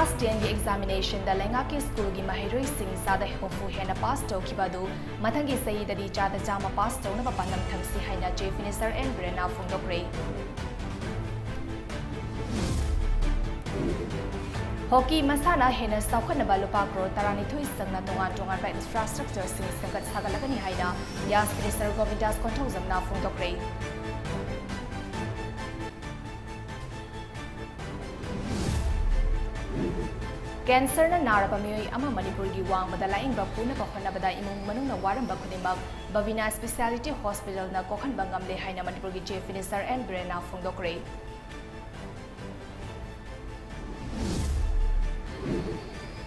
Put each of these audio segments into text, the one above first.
Class 10 की examination दा लेंगा की स्कूल की mahiroi sing sada hofu hena pass to kibadu mathangi sayi dadi chada jama pass to na pandam thamsi haina chief minister and brena fundokre Hockey masana hena saukhan balupa kro tarani thui sangna tongan ba infrastructure sing sangat sagalagani haina yas minister govindas konthozam na fundokre Cancer na naraba miyoy ama Manipuri gi wang madalaing ba puna kokhan bada imong manung na waram ba khudimag Bavina Speciality Hospital na kokhan bangam le haina Manipur gi chief minister and brena fundokre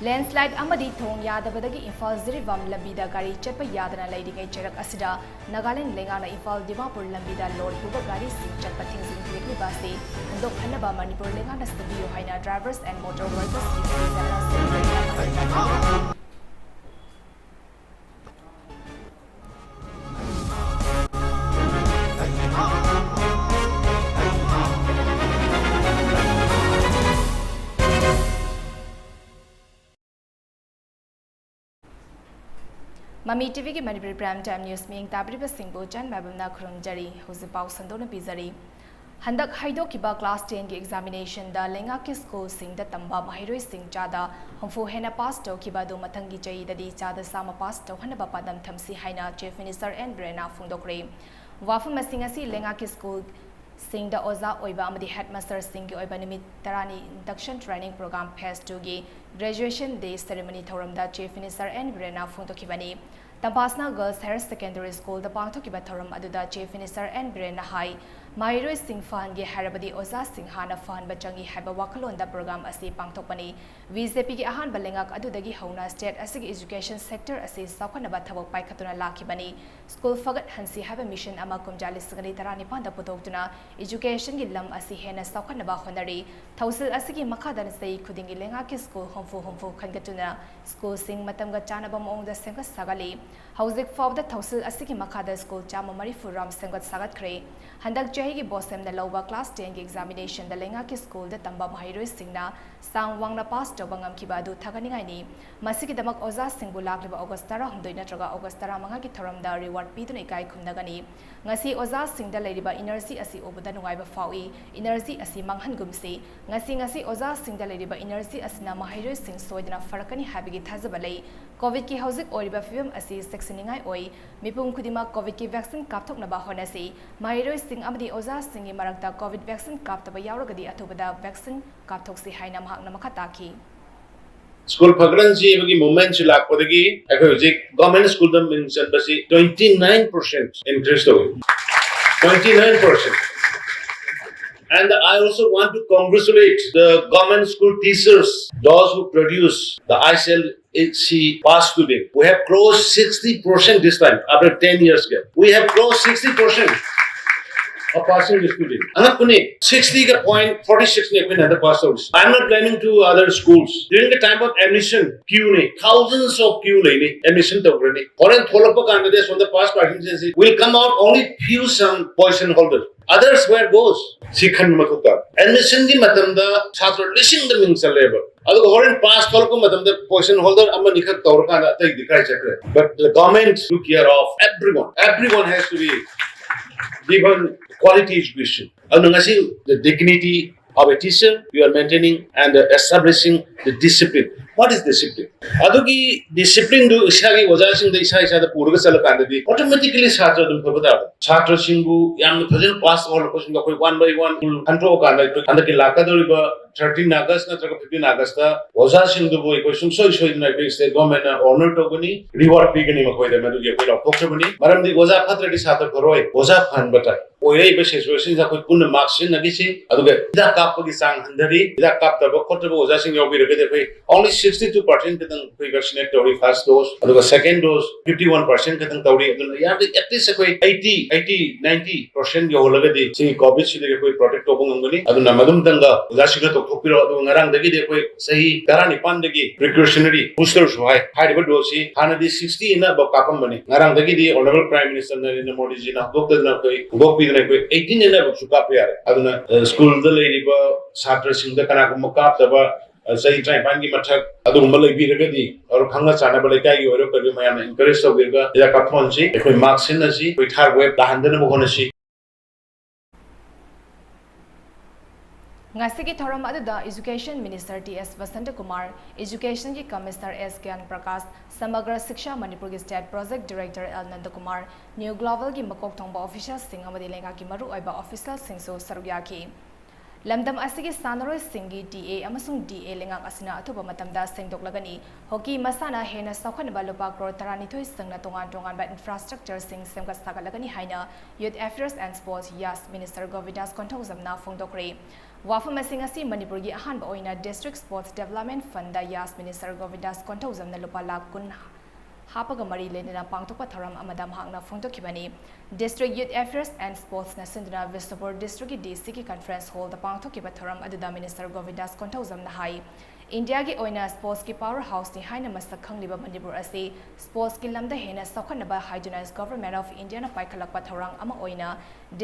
Landslide amadi thong yadabadagi Imphal Zirivam lambida gari chatpa yadana laidingai cherak asida Nagaland lengana Imphal Dimapur lambida lord puba gari sing chatpa thingzing thikli basi handok hanaba Manipur lengana studio haina drivers and motor workers MAMI TV की Manipuri Prime Time News में ताबरीब सिंह चन मैबम ना खुरमजरी हुजपाव संदोन पिजरी हंदक हाइदो किबा class 10 की examination दा लेंगा की school Singh दा तंबा महिरोई सिंह चादा हमफो हेना पास तो किबा दो मतंगी चई ददी चादा सामा पास तो हनबा पदम थमसी हाइना चीफ मिनिस्टर एंड ब्रेना फुंदोक्रे वाफम सिंह असि लेंगा की स्कूल सिंह दा ओजा ओइबा अमदी हेडमास्टर सिंह की ओइबा निमित तरानी इंडक्शन ट्रेनिंग प्रोग्राम फेज 2 की ग्रेजुएशन डे सेरेमनी थौरम दा चीफ मिनिस्टर एंड ब्रेना फुंदोखिबनी Tampasna Girls Higher Secondary School the Pangthokiba Thorum Aduda Chief Minister and Brena Hai Mahiroi Singh Fahan ge Harabadi Oza Singh Hana Fahan Bachangi Haba Wakalon da program asi Pangthokpani VJP ki ahan balengak adudagi hauna state asig education sector asi saukhanaba thabok paikhatuna lakhibani school fagat hansi haba mission ama kumjali sagani tarani panda putoktuna education gi lam asi hena saukhanaba honari thausil asigi makhadan sei khudingi lenga ki school homfu khangatuna school sing matamga chanaba maongda senga sagali Hauzik fawda thausil asigi makhada school chama marifu ram sengat sagat kre handak jahi gi bosem na lowa class 10 gi examination da lenga ki school da tamba mahiroi singna sang wangna pass to bangam ki badu thagani ngai ni masigi damak oza singbu lakliba august 12 natraga august 15 ki thoram da reward piduna ikai khumnagani ngasi oza singda leiriba energy asi obuda nungaiba fawi energy asi manghan gumsi ngasi oza singda leiriba energy asna mahiroi sing soidna farakani habigi thajabalai covid ki hauzik oriba film asi sectioningai oi mipum khudima covid ki vaccine kapthoknaba honasi mahiroi sing amadi oza singi marakta covid vaccine kaptaba yauragadi athubada vaccine kapthoksi haina mahakna makhataki School Pagranji bagi movement sila kodagi ako jik government school dam mention basi 29% increase to 29%. And I also want to congratulate the government school teachers, those who produce the ICLC pass today. We have closed 60% this time after 10 years gap. We have closed 60%. Of passing the student. Another kuni 60.46 ne apne other pass outs. I am not planning to other schools. During the time of admission, queue ne thousands of queue ne admission to ne. Foreign tholopa candidates from the past participants will come out only few some position holders. Others where goes. Sikhan makuka. Admission di matam da chhatra lishing the ming saleba. Adu foreign pass tholopa matam da position holder amma nikhat tawra ka ta dikhai chakre. But the government took care of everyone. Everyone has to be given quality education. The dignity of a teacher you are maintaining and establishing the discipline. What is discipline? Adugi discipline do isagi wajasing the isa the purga salakandadi automatically chhatra dum phabada chhatra singbu yam thousand pass all question ko one by one control kanda andaki lakadoriba 13 August na 15 August ta waja singdu boy ko sumsoi soi na be state government na honor to gani reward pi gani ma koi da madu ge koi option bani maram di waja phatra di chhatra koroi waja phan bata oirei be situation ja koi pun marks sin nagi si aduga ida kap gi sang handari ida kap ta ba khotra ba waja sing yobi rege de only 62% kadang koi vaccinate tori first dose aduga second dose 51% kadang tori aduna ya at least koi 80-90% yo holaga di si covid si de koi protect to bang ngani aduna madum danga waja sing to kopiro adu ngarang dagi de koi sahi karani pan dagi precautionary boosters hai haiba dose si hanadi 60 na ba kapam bani ngarang dagi di honorable prime minister Narendra Modi ji na dokta na koi gopi na koi 18 na ba suka pyare aduna school da lady ba chhatra sing da kana ko mukap da ba say try pangi mathak adu malai bi regadi or khanga chana balai kai oro kari mayam encourage to girga ya kathon si ekoi marks in si we thar web da handana mo hona si ngasigi thoram aduda education minister ts vasant kumar education ki commissioner s gyan prakash samagra shiksha manipur ki state project director l nand kumar new global ki makok thongba officials sing amadi lenga ki maru oiba officials sing so sarugya ki lamdam asigi sanaroi singi DA amasung DA lengang asina athuba matamda sengdoklagani hockey masana hena saukhanba lupa crore taranithoi sangna tongan ba infrastructure sing semgat sagalagani haina youth affairs and sports yas minister govidas konthozamna phongdokre wafam asing asi manipur gi ahan ba oina district sports development fund da yas minister govidas konthozamna lupa lakh kun hapaga mari lenina pangtokpa tharam amadam hangna phongdokhibani district youth affairs and sports na sindna Visnupur district ki DC ki conference hall da pangtokhiba tharam aduda minister govidas konthozam na hai India ki oina sports ki power house ni haina masak khangliba manipur ase sports ki lamda hena saukhanaba hydronized government of India na paikhalakpa tharang ama oina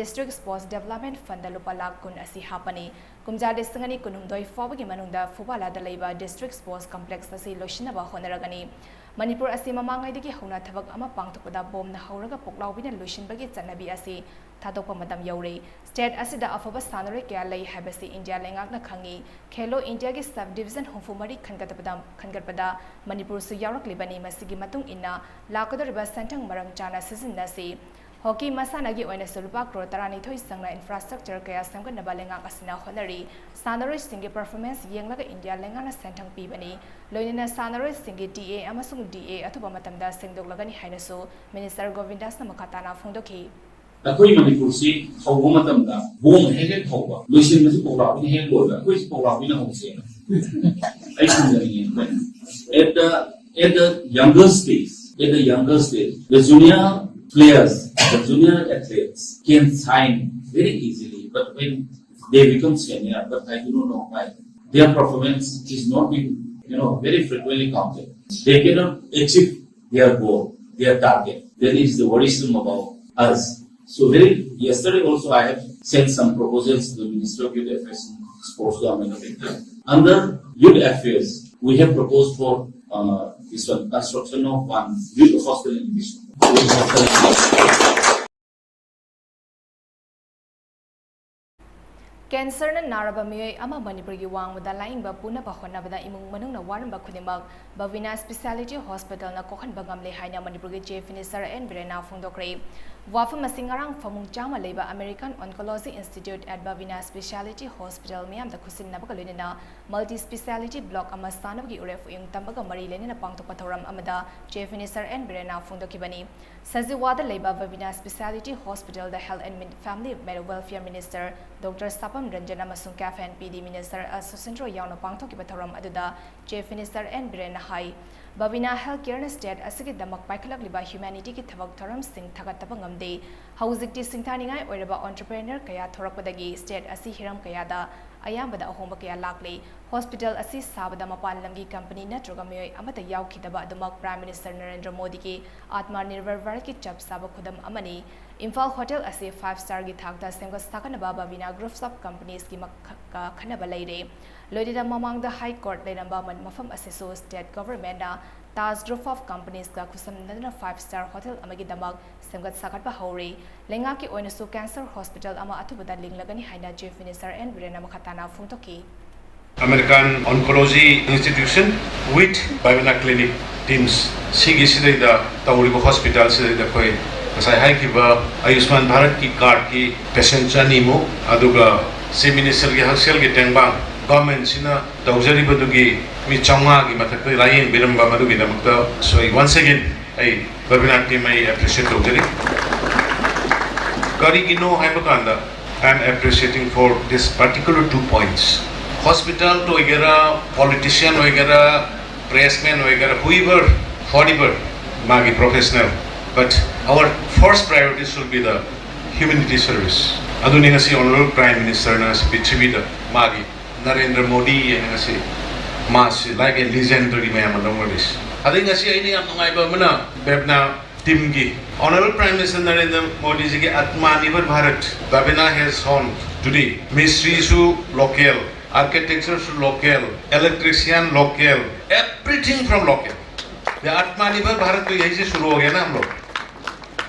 district sports development fund lupa lakh kun asi hapani kumja desangani kunumdoi fawagi manungda fubala da leiba district sports complex ase loshinaba honaragani Manipur asi mamangai digi hona thabak ama pangthokpada bom na hauraga poklawbina lushinbagi chanabi asi thadokpa madam yaure state asida afaba sanare kya lei habasi India lengakna khangi khelo India gi sub division homfumari khangatpada Manipur su yauraklibani masigi matung inna lakadariba santang maram chana sizinasi hockey masana gi oina sulpa crore tarani thoi sangna infrastructure kaya samga nabalenga asina honari sanaroi singi performance yenglaga India lengana sentang pibani loinina sanaroi singi DA amasung DA athuba matamda sengdoklagani hainasu minister govindas na makatana phongdokhi akoi manipur si hobo matamda bom hege thoba loisin masi pora ni heng bola koi si pora ni na hose ai sungari at the younger stage the junior players, the junior athletes can sign very easily, but when they become senior, but I do not know why, their performance is not being, very frequently counted. They cannot achieve their goal, their target. That is the worrisome about us. So yesterday also I have sent some proposals to the Minister of Youth Affairs and Sports Government of India. Under Youth Affairs, we have proposed for this one, construction of one youth hostel in Mission. Cancer na naraba miyoi ama Manipur gi wangmada laingba puna ba honabada imung manungna waramba khudimag Bavina Speciality Hospital na kokhan bagamle haina Manipur gi chief minister and Birena phongdokre wafam masingarang famung chama leiba American Oncology Institute at Bavina Speciality Hospital miyam da khusin na bagalina multi speciality block ama stanab gi uref yung tambaga mari lenina pangtokpa thoram amada chief minister and Birena phongdokibani Sajiwada leiba Bavina Speciality Hospital the Health and Family Welfare Minister Dr. Sapam Ranjana Masung Cafe and PD Minister Susindro Yauno Pangtoki Bataram Aduda Chief Minister and Birena Hai Bavina Healthcare State Asigi Damak Paikalak Liba Humanity ki Thavak Thoram Singh Thagatabangam De Housing Ti Singthaningai Oraba Entrepreneur Kaya Thorakpadagi State Asi Hiram Kayada Ayambada Ahomba Kaya Lakli Hospital Asi Sabada Mapan Lamgi Company Natrogamay Amata Yaukidaba Damak Prime Minister Narendra Modi ki Atma Nirvar Varki Chap Saba Khudam Amani Imphal Hotel Asi 5-star gi Thakta Semga Sakanaba Bavina Groups of Companies ki Makka Khanaba Leire Loidida Mamang the High Court Lenamba Mafam Assiso State Government Taj Group of Companies ka Kusam Nadana 5-star Hotel Amagi Damag Semgat Sakatba Hore Lenga ki Oinasu Cancer Hospital Ama Atubada Linglagani Haina Chief Minister and Birena Makatana Phongtoki American Oncology Institution with Bavina Clinic teams Sigi Sidida Tauribo Hospital Sidida Koi Masai Haikiba Ayushman Bharat ki card ki patient Chanimo Aduga Si Minister ki Haksel ki Tengbang Government Sina Tauzari Badugi Mi Changa ki Matakri Rayin Biramba Madugi Damakta So once again I Bavina team I appreciate Tauzari Kari Gino Haibakanda I am appreciating for this particular 2 points Hospital to wagera, politician wagera, pressman wagera, whoever, whatever, magi professional. But our first priority should be the humanity service. Aduni ngasi Honorable Prime Minister na si Pichibida, magi Narendra Modi and ngasi mas like a legendary man among this. Adi ngasi ini ang MAIBAM mana bebna team gi. Honorable Prime Minister Narendra Modi ji ke Atma Nirbhar Bharat. Bavina has honed today. Ministries who local architecture local, electrician local, everything from local. The Atmanirbhar Bharat to yahi se shuru ho gaya na hum log.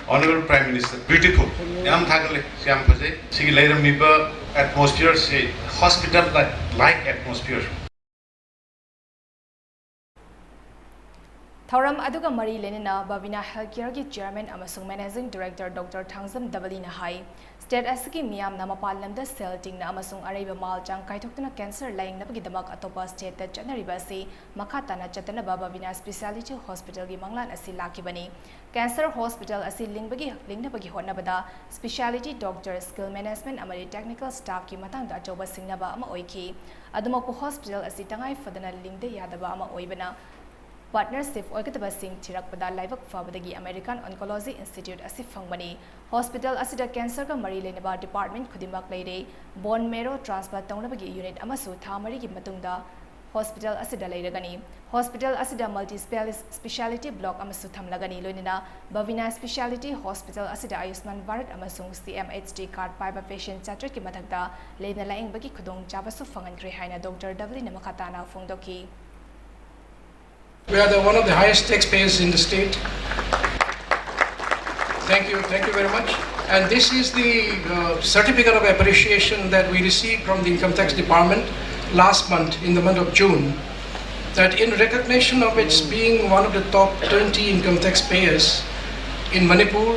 Honorable Prime Minister, beautiful. Yam thakale, syam phase. Sigi later miba atmosphere se hospital like atmosphere. Thauram aduga mari lenina Babina Healthcare ki Chairman amasung Managing Director Dr. Thangzam Dabalina Hai State asiki miyam na mapal lamda cell ting na amasung araiba mal chang kaithoktuna cancer laing na pagidamak atopa state ta chanariba si makata na chatana Babina Specialty Hospital gi manglan asi lakibani Cancer Hospital asi lingna bagi hotnabada specialty doctor skill management amari technical staff ki matang da achoba singnaba ama oiki adumapu hospital asi tangai fadana lingde yadaba ama oibana Partnership oigataba sing thirakpada laibak fabadagi American Oncology Institute asif fangmani hospital asida cancer ka mari lenaba department khudimak leire bone marrow transplant taunabagi unit amasu thamari gi matungda hospital asida leiragani hospital asida multi speciality block amasu thamlagani loinina Bavina Specialty Hospital asida Ayushman Bharat amasung CMHD card paiba patient chatri ki mathakta leina laing bagi khudong chabasu fangankre haina Dr. W namakatana phongdoki We are one of the highest taxpayers in the state. Thank you very much. And this is the certificate of appreciation that we received from the Income Tax Department last month, in the month of June, that in recognition of its being one of the top 20 income taxpayers in Manipur,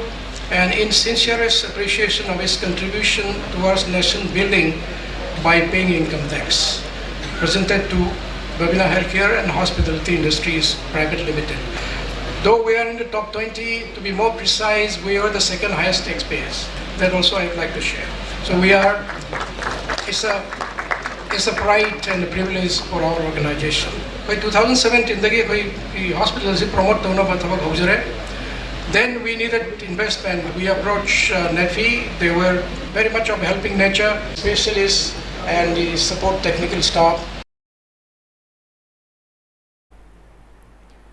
and in sincerest appreciation of its contribution towards nation building by paying income tax, presented to Babina Healthcare and Hospitality Industries Private Limited. Though we are in the top 20, to be more precise, we are the second highest taxpayers. That also I would like to share. So we are, it's a pride and a privilege for our organization. By 2017, the hospital is promote then we needed investment. We approached NEFI. They were very much of helping nature, specialists and the support technical staff.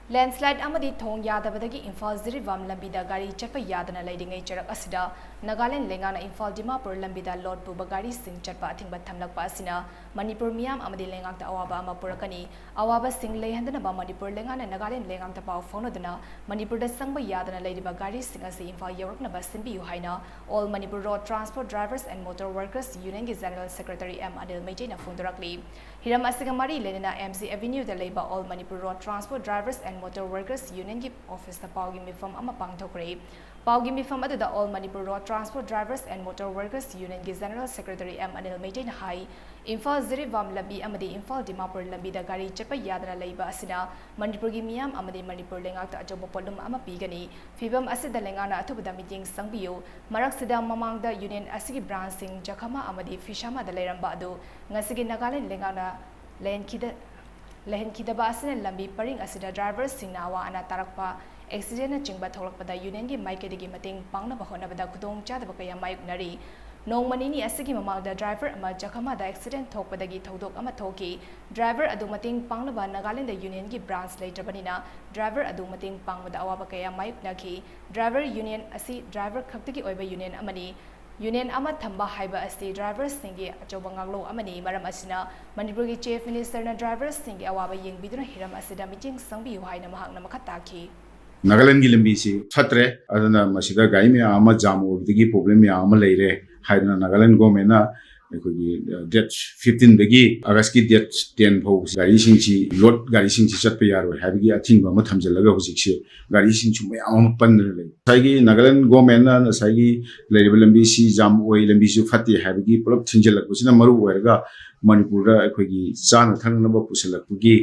Landslide amadi thong yadabadagi Imphal Zirivam lambida gari chatpa yadana leidingai charak asida Nagaland lengana Imphal Dimapur lambida Lord Puba gari sing chatpa athingba thamlakpa asina Manipur miyam amadi lengakta awaba ama purakani awaba sing leihandana ba Manipur lengana Nagaland lengakta pau phonodana Manipur da sangba yadana leidiba gari sing asi Imphal yawrakna ba simbiyu haina All Manipur Road Transport Drivers and Motor Workers Union gi General Secretary M Adil Meijena phondorakli Hiram asigamari lenina MC Avenue da leiba All Manipur Road Transport Drivers and Motor Workers Union gi office ta paugi mifam ama pangthokre paugi mifam aduda All Manipur Road Transport Drivers and Motor Workers Union gi General Secretary M Anil Meijena hai Imphal Zirivam lambi amadi Imphal Dimapur lambi da gari chapa yadana leiba asina Manipur gi miyam amadi Manipur lengakta ajoba polum ama pigani fibam asida lengana athubada meeting sangbiyo marak sida mamangda union asigi branch sing Jakhama amadi Fishama da leiramba adu ngasigi Nagaland lengana Lehen kidaba asina lambi paring asida drivers singnawa ana tarakpa accident na chingba tholakpada union gi maikedi mating pangna bahona bada khudong chadaba kaya mayuknari nongmanini asigi mamangda driver ama Jakhama da accident thokpadagi thodok ama thoki driver adu mating pangna ba Nagaland union gi branch laterbanina driver adu mating pangbada awaba kaya mayuknaki driver union asi driver khaktagi oiba union amani Union ama thamba haiba asi drivers singi achoba nganglo amani maram asina Manipur gi chief minister na drivers singi awaba yengbiduna hiram asida meeting sangbi haina mahakna makhataki Nagaland gi lambi si phatre adana masida gai me ama jamu digi problem ya ama leire haina Nagaland government na date 15 dagi August ki date 10 phau gari sing chi lot gari sing chi chat pe yaro habigi athingba ma thamjalaga hujik se gari sing chu me am pan le saigi Nagaland government na saigi leibel lambi si jam oi lambi su phati habigi pulap thinjalak busina maru oirga Manipur da akhoi chana thangna ba pusalak gi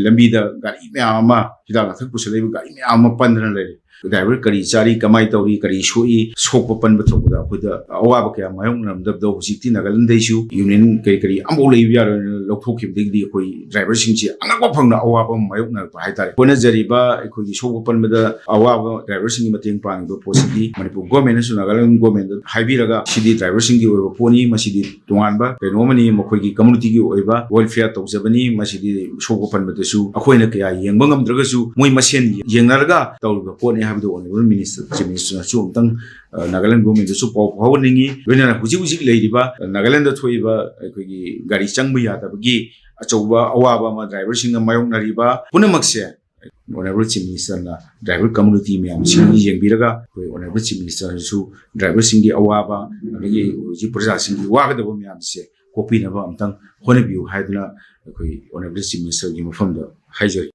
lambi da gari me ama hida thak pusalai gari me ama pan le driver kari chari kamai tauri kari soi sokpa pan bathok da khoida awaba kya mayong nam dab do hujikti Nagaland daisu union kari ambo lei yar lokthokib digdi khoi driver singchi angakwa phangna awaba mayong na hai tare kona jariba khoi sokpa pan da awaba driver singi mateng pang do posidi Manipur government su Nagaland government haibi raga sidi driver singi oiba poni masidi tongan ba penomani mokhoi gi community gi oiba welfare tawjabani masidi sokpa pan da su akhoina kya yengbangam draga su moi masen yengnaraga tawga poni habdo honorable minister chief minister chu umtang Nagaland government su pau pau ningi loina huji huji leiriba Nagaland da thoiba aikogi gari changba yada bagi achauba awaba ma driver singa mayong nariba punamakse honorable chief minister na driver community myam singi yengbiraga honorable chief minister su driver singi awaba bagi huji praja singi waga da myam se kopi na ba amtang honebiu haiduna akoi honorable chief minister gi mafam da haijari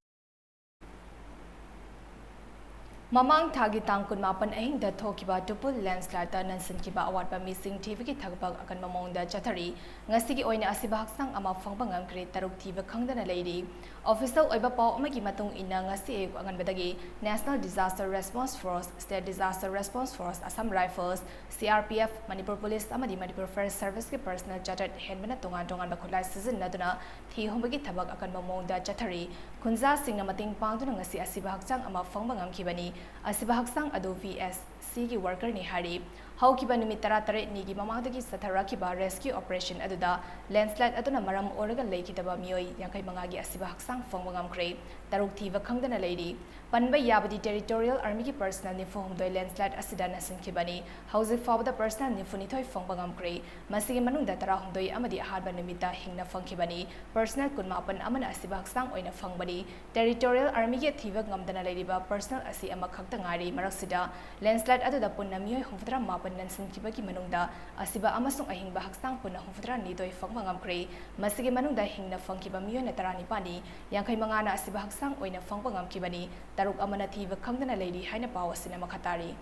Mamang thagi tang kun mapan aing da thokiba tupul landslide da nansin kiba award ba missing TV ki thagbak akan mamong da chathari ngasi gi oina asiba haksang ama phangba ngam kre taruk thiba khangdana leiri official oiba paw amagi matung ina ngasi e angan bedagi National Disaster Response Force, State Disaster Response Force, Assam Rifles, CRPF, Manipur Police amadi Manipur Fire Service ki personal chartered handmana tongan tongan ba khulai season naduna thi hombagi thabak akan mamong da chathari khunja singna mating pangduna ngasi asiba haksang ama phangba ngam khibani asiba haksang adu VSC ki worker ni hari haukiba numit tara tare ni gi mamangdagi satharakiba rescue operation aduda landslide aduna maram oraga leikitaba mioi yankai mangagi asiba haksang phongmangam kre taruk thiba khangdana leiri panba yabadi territorial army ki personal ni phom doi landslide asida nasin khibani hausi fawda personal ni funi thoi phongbangam kre masigi manungda tara humdoi amadi aharba numita hingna phangkhibani personal kunmapan amana asiba haksang oina phangbani territorial army ki thiba ngamdana leiriba personal asi ama khakta ngari maraksida landslide aduda punna mioi humftra mapan nansin khibagi manungda asiba amasung ahingba haksang punna humftra ni doi phongbangam kre masigi manungda hingna phangkhiba mioi na tarani pani yankai mangana asiba haksang oina phongbangam khibani taruk amana thiba khangdana leiri haina pawasina makhatari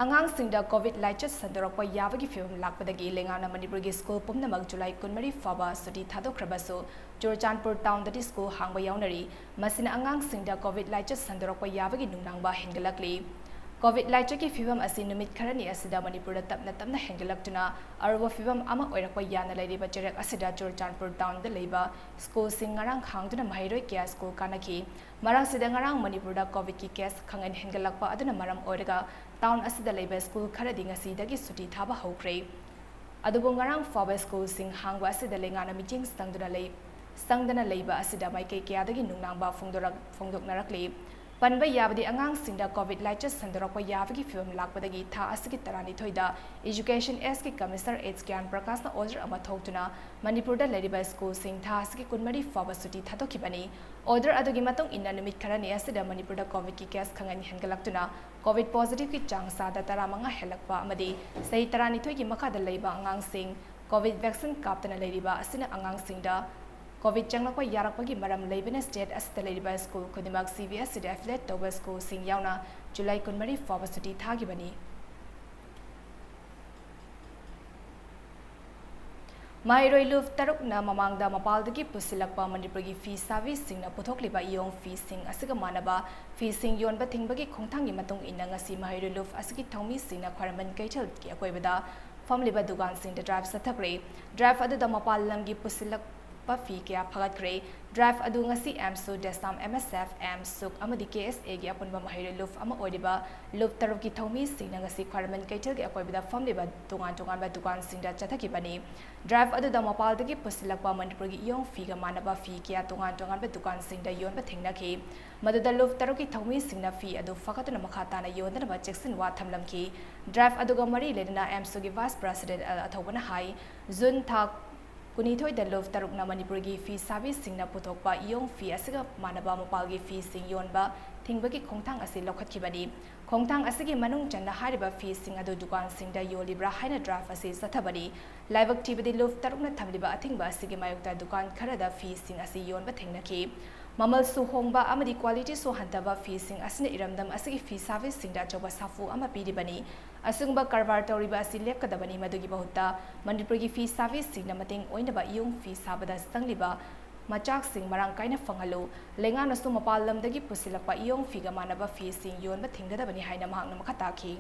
Angang singda COVID laichas sandorakpa yabagi film lakpadagi lengana Manipuri school pumnamak July 13 faba suti thadokrabasu Churchandpur town dati school hangba yaunari masina angang singda COVID laichas sandorakpa yabagi nungnangba hengalakli COVID laichaki film asi numit kharani asida Manipur tapna hengalaktuna arwa film ama oirakpa yana lairiba jerek asida Churchandpur town da leiba school sing ngarang khangduna mahairoi kya school kanaki marang sida ngarang Manipur da COVID ki case khangan hengalakpa aduna maram oiraga town asida leiba school kharadi ngasi dagi suti thaba hokre adubu ngarang faba school sing hangwa asida lengana meeting sangdana leiba asida maikai kya dagi nungnangba phongdok narakli panba yabadi angang singda COVID laichas sandorakpa yabagi film lakpadagi tha asigi tarani thoida education s ki commissioner h gyan prakash na order ama thoktuna Manipur da leriba school sing tha asigi kunmari faba suti thatokibani order adugi matung inna numit kharani asida Manipur da COVID ki case khangani hengalaktuna COVID positive ki chang sada taramanga helakpa amadi sei tarani thoi ki makha da leiba angang sing COVID vaccine kaptana leriba asina angang singda COVID changlakpa yarakpagi maram leibena state asida leriba school khudimak CBS sida affiliate toba school sing yauna July 13 faba suti thagibani Mairoi luf taruk na mamangda mapaldagi pusilakpa Manipurgi fee service singna puthokliba iyong fee sing asiga manaba fee sing yonba thingbagi khongthangi matung inna ngasi Mairoi luf asigi thongmi singna khwaraman kaichal ki akoibada famliba dugan sing the drive sathakre drive adu da mapal lamgi pusilak Pafi kya phagat kre drive adu ngasi amsu desam MSF amsuk amadi KSA gi apunba mahire luf ama odiba luf taruk ki thomi singna ngasi khwarman kaitel gi akoibada famliba tungan ba dukan singda chathaki bani drive adu da mapal dagi pusilakpa Manipur gi yong fi ga manaba fi kya tungan ba dukan singda yon ba thengna ki maduda luf taruk ki thomi singna fi adu fakatuna makhata na yondana ba jackson wa thamlam ki drive adu ga mari ledna amsu gi vice president athobana hai zun thak Kunithoi da love tarukna Manipurgi fee service singna puthokpa iyong fee asiga manaba mopalgi fee sing yonba thingbagi khongthang asi lokhatkibani khongthang asigi manung channa hariba fee sing adu dukan singda yolibra haina draft asi sathabani live activity love tarukna thamliba athingba asigi mayokta dukan kharada fee sing asi yonba thengnaki mamal su hongba amadi quality so hantaba fee sing asina iramdam asigi fee service singda choba safu ama pidibani asungba karbar toriba asi lepkadabani madugi bahutta Manipurgi fee service singna mating oinaba iyong fee sabada sangliba machak sing marang kaina fangalu lenga nasu mapal lamdagi pusilakpa iyong figa manaba fee sing yonba thingdabani haina mahakna makhataki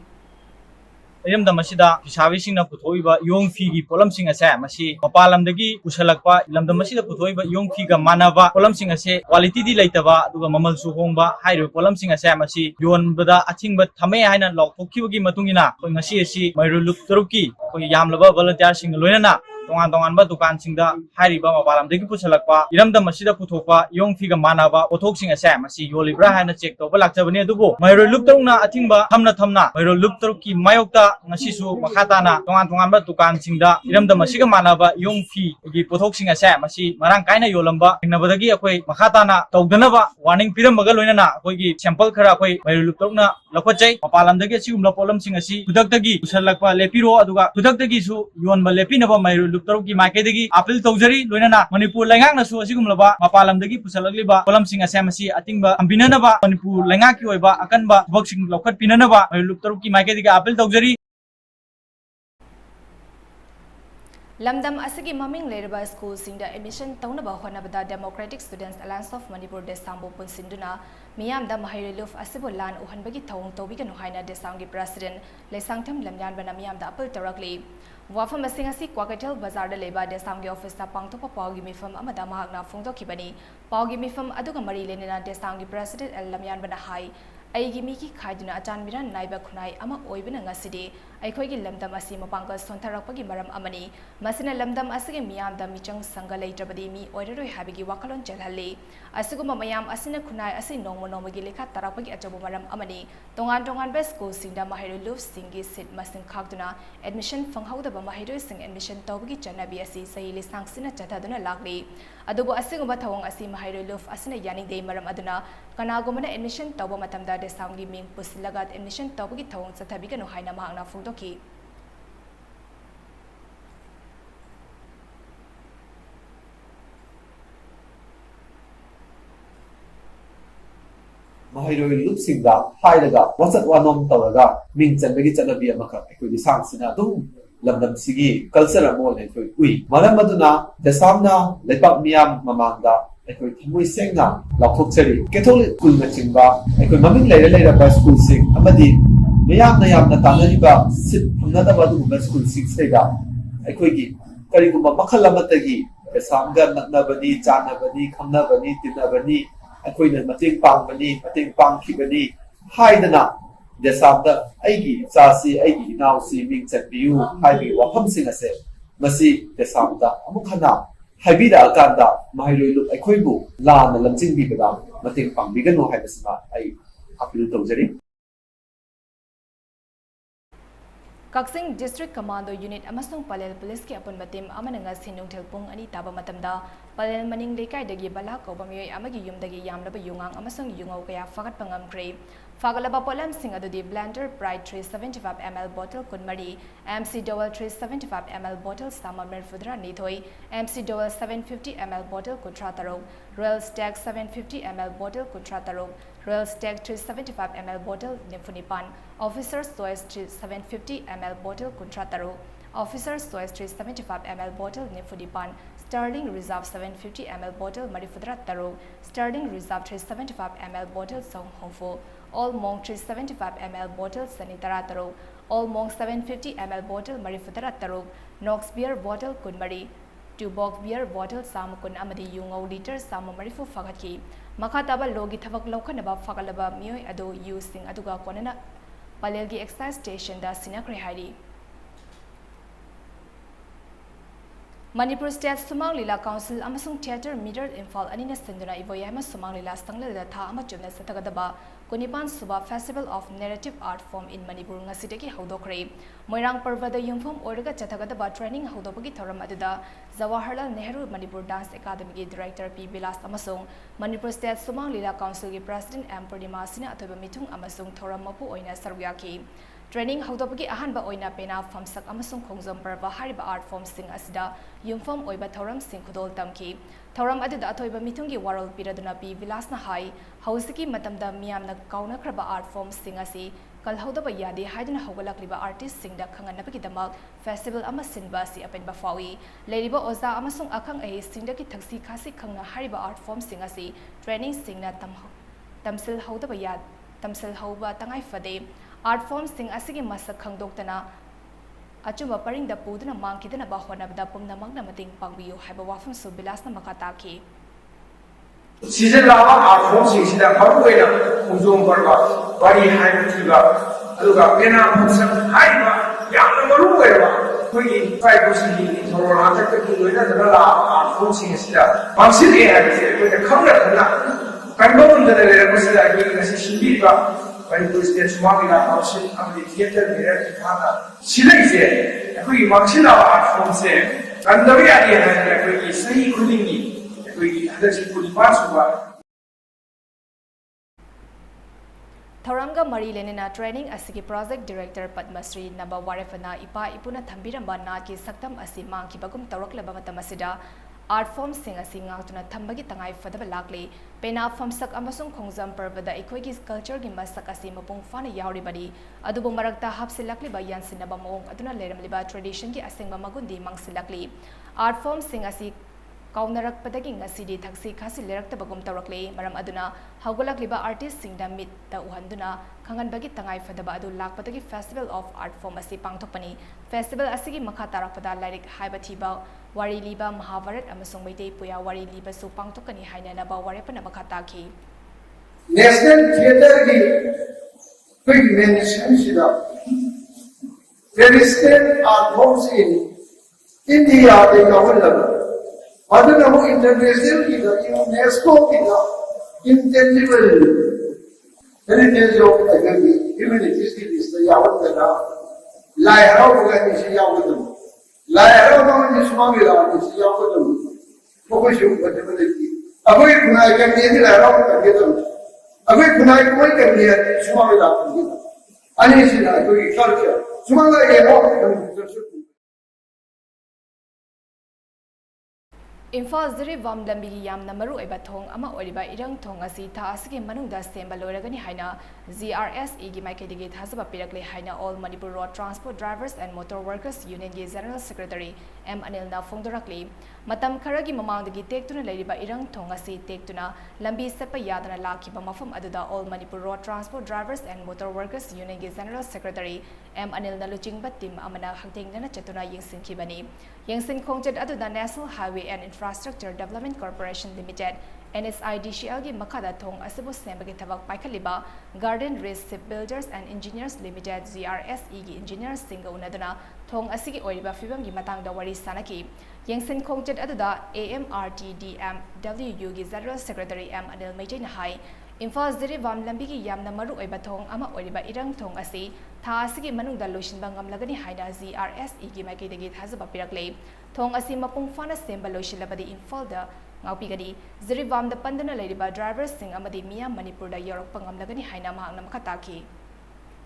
Ayam damasida fisabising na puthoiba yong fee polam sing ase masi mapalamdagi usalakpa lamdamasida puthoiba yong fee ga manaba polam sing ase quality di laitaba aduga mamal su hongba hairu polam sing ase masi yonbada athingba thame haina lokthokibagi matungina koi ngasi asi mairuluk taruki koi yamlaba volunteer sing loinana tongan tongan ba dukan singda hari ba mapalam degi pusalakpa iramda masida puthokpa yong figa manaba pothok sing ase masi yolibra haina check to ba lakjabani adubo mairo luptorna athingba thamna mairo luptor ki mayokta ngasisu makhata na tongan tongan ba dukan singda iramda masiga manaba yong fi gi pothok sing ase masi marang kaina yolamba nabadagi akoi makhata na tawdanaba warning piram baga loina na akoi gi sample khara akoi mairo luptorna lakhwachai mapalam degi sigumla polam sing asi kudaktagi pusalakpa lepiro aduga kudaktagi su yon ba lepinaba mairo luptor ki market appeal tawjari loina Manipur lengang na su asigumlaba mapalam dagi pusalagliba polam sing ase masi atingba ambinanaba Manipur lenga ki oiba akanba thobak sing lokhat pinanaba mairo luptor ki market appeal tawjari Lamdam asigi maming lerba school singda admission taunaba honabada Democratic Students Alliance of Manipur Desambo punsinduna miyamda mahiriluf asibo lan uhanbagi thawng tobiga nuhaina Desamgi President Lesangtham Lamyan bana miyamda appeal tarakli wafam asing asi Kwakatel Bazar da leba Desamgi office ta pangtopa pawgi mifam amada mahakna phongdokibani pawgi mifam aduga mari lenina Desamgi President Lamyan bana hai aigi miki khaiduna achanbiran naiba khunai ama oibina ngasidi aikhoigi lamdam asi mapangka sontharakpagi maram amani masina lamdam asigi miyamda michang sanga leitrabadi mi oiraroi habigi wakalon chalhalli asiguma mayam asina khunai asi nongmagi lekha tarakpagi achabu maram amani tongan best school singda mahiru luf singi sit masing khagduna admission fanghauda ba mahiru sing admission tawbagi chanabi asi saili sangsina chathaduna lagli adubu asiguma thawang asi mahiru luf asina yani dei maram aduna kanagumana admission tawba matamda Desamgi ming pusilagat admission tawbagi thawang chathabiga no haina mahakna phungdoki Mahiroi lup singda haidaga wasat wanom tawaga ming chanbagi chanabi amaka ekoi sangsina dum lamdam sigi culture amol ekoi ui maram aduna Desamna lepak miyam mamangda ekoi thamoi sengna lakhokchari Catholic school na chingba ekoi maming leira ba school sing amadi yamna tanariba sit phamnadaba du school sing sega ekoi gi kariguma makhal amatagi Desamga naknabani chanabani khamnabani tinabani akoina mateng pangkhibani haidana Desamda aigi chasi aigi inausi ming chatbiu haibi wafam sing ase masi Desamda amukhana haibida akanda mahiroi lup aikoibu lana lamjingbi bada mateng pangbigano haibasima ai appeal tawjari Kaksing District Commando Unit amasung Palel Police ki apun batim amananga sinung thelpung ani taba matamda Palel maning lekai dagi bala ko bamiyoi amagi yumdagi yamlaba yungang amasung yungau kaya fagat pangamkre fagalaba polam sing adudi blender pride 375 ml bottle kunmari MC Dowell 375 ml bottle samamer fudra nithoi MC Dowell 750 ml bottle kutrataro Royal Stag 750 ml bottle kutrataro Royal Stag 375 ml bottle Nifunipan Officer's Choice 750 ml bottle Kuntrataro Officer's Choice 375 ml bottle Nifunipan Sterling Reserve 750 ml bottle Marifudra Taro Sterling Reserve 375 ml bottle Song Hongfo All Monk 375 ml bottle Sanitara Taro All Monk 750 ml bottle Marifudra Taro Knox Beer bottle Kunmari Tubok beer bottle Samakun Amadi Yungo liter Sama Marifu Fagaki Makataba Logi Tavak Lokanaba Fagalaba Mio Ado using Aduga Konana Palelgi Excise Station da Sinakre Hari Manipur State Sumang Lila Council Amasung Theatre Middle Infal Anina Sinduna Ivoyama Sumang Lila Stangle da Tha Amachumna Satagadaba Kunipan Suba Festival of Narrative Art Form in Manipur Ngasideki Haudokre Moirang Parvada Yumfum Orga Chathagadaba Training Haudopagi Thoram Aduda Jawaharlal Nehru Manipur Dance Academy ki Director P. Bilas Amasung Manipur State Sumang Lila Council ki President M. Purnima Sina Atoba Mitung Amasung Thoram Mapu Oina Sarwyaki Training Haudopagi Ahanba Oina Pena Famsak Amasung Khongjom Parva Hariba Art Form Sing Asida Yumfum Oiba Thoram Sing Khudol Tamki Thoram Aduda Atoiba Mitungi Waral Piraduna P. Bilasna Hai Hausiki Matamda Miyamna Kauna Kraba Art Form Sing Asi Kalhaudaba Yadi Haidana Hogalakliba Artist Sing da Kanganapaki Damak Festival Amasinba Si Apen Bafawi Ladiba Oza Amasung Akang A Singdaki Taxi Kasi Kanga Hariba Art Form Sing Asi Training Sing na Tamsil Haudaba Yad Tamsil Hauba Tangai Fade Art Form Sing Asigi Masak Kangdoktana Achumba Paring da Pudana Mankidana Bahwana Bada Pumna Magna Mating Pangbiyo Haiba Wafum So Bilasna Makataki Season lava art form sing da Haruena Uzum Parva Bari Haitiba Aluga Pena Musa Haiba Yamarueva ꯑꯩꯈꯣꯏꯒꯤ ꯇ꯭ꯔꯥꯏꯕꯦꯜꯁꯤꯡꯒꯤ ꯊꯧꯔꯝ ꯍꯥꯛꯇꯛꯇꯒꯤ ꯂꯣꯏꯅꯗꯅ ꯂꯥꯛꯑꯕ art ꯐꯣꯝꯁꯤꯡ ꯑꯁꯤꯗ ꯃꯥꯡꯁꯤꯜꯂꯛꯑꯦ ꯍꯥꯏꯕꯁꯦ ꯑꯩꯈꯣꯏꯅ ꯈꯪꯅ ꯈꯪꯅ ꯀꯟꯕ ꯉꯝꯗꯅ ꯂꯩꯔꯛꯄꯁꯤꯗ ꯑꯩꯈꯣꯏꯒꯤ ꯉꯁꯤ ꯁꯤꯟꯕꯤꯔꯤꯕ ꯃꯅꯤꯄꯨꯔ ꯁ꯭ꯇꯦꯠ ꯁꯨꯃꯥꯡ ꯂꯤꯂꯥ ꯀꯥꯎꯟꯁꯤꯜ ꯑꯃꯗꯤ ꯊꯤꯌꯦꯇꯔ ꯃꯤꯔꯔ ꯏꯝꯐꯥꯜꯅ ꯁꯤꯜꯂꯛꯏꯁꯦ ꯑꯩꯈꯣꯏꯒꯤ ꯃꯥꯡꯁꯤꯜꯂꯛꯑꯕ ꯑꯥꯔꯠ ꯐꯣꯝꯁꯦ ꯀꯟꯗꯕ ꯌꯥꯗꯦ ꯍꯥꯏꯗꯅ ꯑꯩꯈꯣꯏꯒꯤ ꯆꯍꯤ ꯈꯨꯗꯤꯡꯒꯤ ꯑꯩꯈꯣꯏꯒꯤ ꯍꯟꯗꯛꯁꯤ 94 ꯁꯨꯕ ꯊꯧꯔꯝꯒ ꯃꯔꯤ ꯂꯩꯅꯅ ꯇ꯭ꯔꯦꯅꯤꯡ ꯑꯁꯤꯒꯤ ꯄ꯭ꯔꯣꯖꯦꯛ ꯗꯤꯔꯦꯛꯇꯔ ꯄद्ꯃश्री ꯅꯕ ꯋꯥꯔꯦꯐꯅ ꯏꯄꯥ ꯏꯄꯨꯅ ꯊꯝꯕꯤꯔꯝꯕ ꯅꯥꯠꯀꯤ ꯁꯛꯇꯝ ꯑꯁꯤ ꯃꯥꯡꯈꯤꯕꯒꯨꯝ ꯇꯧꯔꯛꯂꯕ ꯃꯇꯝ ꯑꯁꯤꯗ आर्ट फॉर्मसिंग असी ngaktuna thambagi tangai fadaba lakli pena famsak amasung khongjam parvada ekhoi gi culture gi masak asi mapung fana yauri bani adubu marakta hapsilakli ba yansinaba mong aduna leramliba tradition gi asengba magundi mangsilakli art फॉर्मसिंग असी काउनरक पदगी ngasi thaksi khasi leraktabagum tawrakli maram aduna haugalakliba artist singda mit ta uhanduna khanganbagi tangai fadaba adu lakpatagi festival of art form asi pangthokpani festival asigi makha tarakpada lairik haiba thiba wari liba mahabharat amasung meitei puya wari liba su pangthokani haina naba warepana makha takhi national theater gi big mention sida traditional art forms in India they cover aduna ho international ki the UNESCO ki the intangible heritage of the humanities ki list yawat na lai harau ga ni si yawat lai harau ga ni sumami la ni si yawat ko ko shu ba de ki aboi kunai ka ni lai harau ka ke to aboi kunai koi ka ni sumami la ki ani si la ko culture sumanga ye ho Imphal Ziri Vam Lambigi Yam Namaru Eba Thong Ama Oriba Irang Thong Asi Tha Asigi Manungda Semba Loiragani Haina ZRSE gi Maikadigi Thasaba Pirakle Haina All Manipur Road Transport Drivers and Motor Workers Union gi General Secretary M Anil na Phongdorakli Matam Kharagi Mamangdagi Tektuna Leiriba Irang Thong Asi Tektuna Lambi Sepa Yadana Lakiba Mafam Aduda All Manipur Road Transport Drivers and Motor Workers Union gi General Secretary M Anil na Luchingba Tim Amana Hangtengnana Chatuna Yingsin Kibani Yingsin Khongchat Aduda National Highway and Infrastructure Development Corporation Limited NSIDCL gi makada thong asibu sembagi thabak paikhaliba Garden Race Shipbuilders and Engineers Limited GRSE gi engineers singa unaduna thong asigi oiriba fibam gi matang da wari sanaki yengsin khongchat aduda AMRTDMWU gi General Secretary M Anil Maitain hai Imphal Ziri Vam Lambi gi yamna maru oiba thong ama oiriba irang thong asi tha asigi manungda loisinba ngamlagani haina GRSE gi maikidagi thazaba pirakle thong asi mapung fana semba loisilabadi Imphal da ngapigadi Ziri Vam da pandana leiriba drivers sing amadi miya Manipur da yorok pangamlagani haina mahang namakataki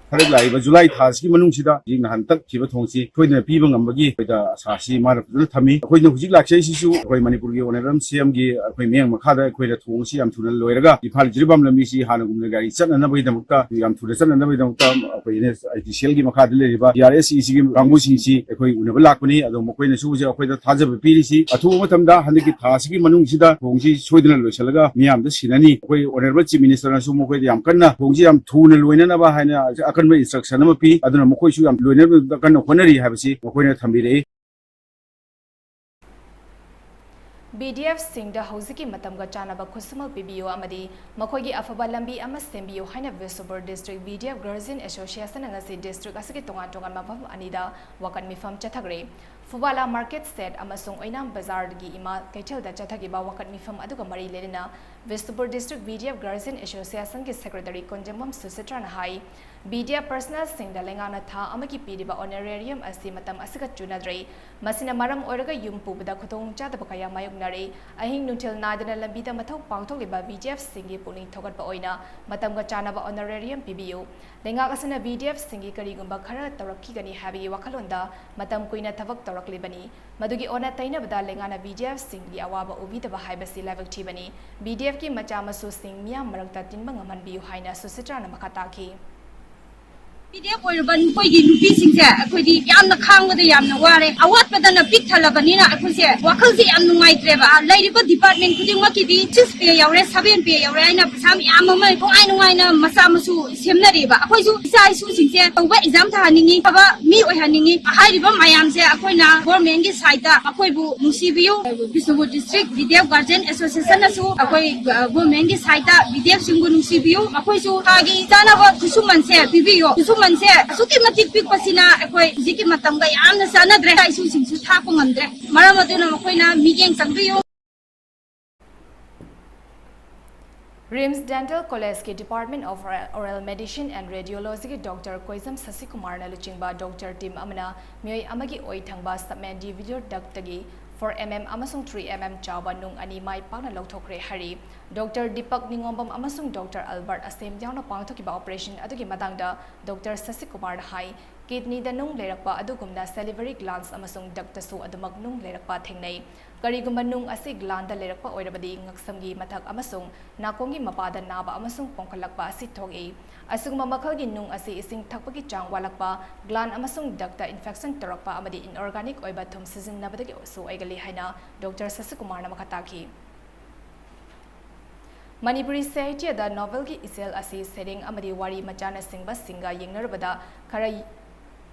Hari lai ba July thas ki manung sida jing na hantak khiba thongsi khoina piba ngambagi khoida sasi mar thami khoina hujik laksai sisu khoi Manipur gi oneram CM gi khoi meng makha da khoida thongsi am thuna loiraga Imphal Jiribam lambi si hana gumna gari channa na bai damukta yam thuna channa na bai damukta khoi ne ITCL gi makha de leriba DRSE si gi rangbu sing si khoi unaba lakpani ado mokoi na su je khoida thajaba piri si athu matam da handiki thas gi manung sida thongsi soidana loisalaga miyam da sinani khoi onerba chief minister na su mokoi yam kanna thongsi yam thuna loina na ba haina akan instruction ama pi aduna mokoi su yam loiner kan honari habasi mokoi na thambire BDF Singda Hosiki Matamga Chanaba Kusumal PBO Amadi Makogi Afaba Lambi Ama Sembio Haina Vesubur District BDF Guardian Association Angasi District Asiki Tongan Tongan Mapam Anida Wakan Mifam Chatagre Fubala Market Set Amasung Oinam Bazar Gi Ima Kaichel da Chatagiba Wakan Mifam Aduga Mari Lelina Vesubur District BDF Guardian Association Ki Secretary Konjamam Susitran Hai BDF Personal Singda Lengana Tha Amaki Pidiba Honorarium Asi Matam Asika Chunadre Masina Maram Oraga Yumpu Bada Kutong Chatabakaya Mayugnare Ahing Nutil Nadana Lambida Matau Pangtoliba BDF Singi Puning Togat Oina Matamga Chanaba Honorarium PBO Lenga Asana BDF Singi Karigumba Kara Taraki Gani Habi Wakalonda Matam Kuina Tavak Toraklibani Madugi Ona Taina Bada Lengana BDF Singi Awaba Ubitaba Haibasi Lavak Tibani BDF Ki Machamasu Sing Mia Marakta Tinbangaman Biu Haina Susitrana Makataki BDF oirban koigi nupi singse akhoi yamna khangda yamna ware awat padana pik thalabanina akhose wakhal se yam nungaitreba lairiba department khudingma ki di 6 pe yaure 7 pe yaure aina pasam yam ma ko ai nungaina masa masu semnariba akhoi su isa isu singse tawba exam tha haningi aba mi oi haningi hairiba mayam se akhoi na government gi side da akhoi bu nusibiu Bisnupur district BDF Guardian Association asu akhoi government gi side da BDF singu nusibiu akhoi su hagi janaba kusuman se bibiyo ꯃꯃꯜꯁꯦ ꯑꯁꯨꯛꯀꯤ ꯃꯇꯤꯛ ꯄꯤꯛꯄꯁꯤꯅ ꯑꯩꯈꯣꯏ ꯍꯧꯖꯤꯛꯀꯤ ꯃꯇꯝꯒ ꯌꯥꯝꯅ ꯆꯥꯟꯅꯗ꯭ꯔꯦ ꯏꯁꯨꯁꯤꯡꯁꯨ ꯊꯥꯛꯄ ꯉꯝꯗ꯭ꯔꯦ ꯃꯔꯝ ꯑꯗꯨꯅ ꯃꯈꯣꯏꯅ ꯃꯤꯠꯌꯦꯡ ꯆꯪꯕꯤꯌꯨ RIMS Dental College के Department of Oral Medicine and Radiology के Dr. Koizam Sasikumar na luchingba Dr. Tim Amana mioi amagi oi thangba submen divider daktagi 4mm amasung 3mm chawba nung ani mai pakna lauthokre hari Dr. Deepak Ningombam amasung Dr. Albert Asem yauna pangthokiba operation adugi matangda Dr. Sasikumar hai kidney da nung lerakpa adugumna salivary glands amasung duct su adumak nung lerakpa thengnai karigumba nung asi gland da lerakpa oirabadi ngaksamgi mathak amasung nakongi mapada naba amasung pongkalakpa asi thogi asugma makhalgi nung asi ising thakpagi chang walakpa gland amasung duct infection torakpa amadi inorganic oiba thum season nabadagi su aigali haina Dr. Sasikumar na makataki Manipuri Sahityada da novel ki isel asi setting amadi wari machana singba singa yengnarbada khara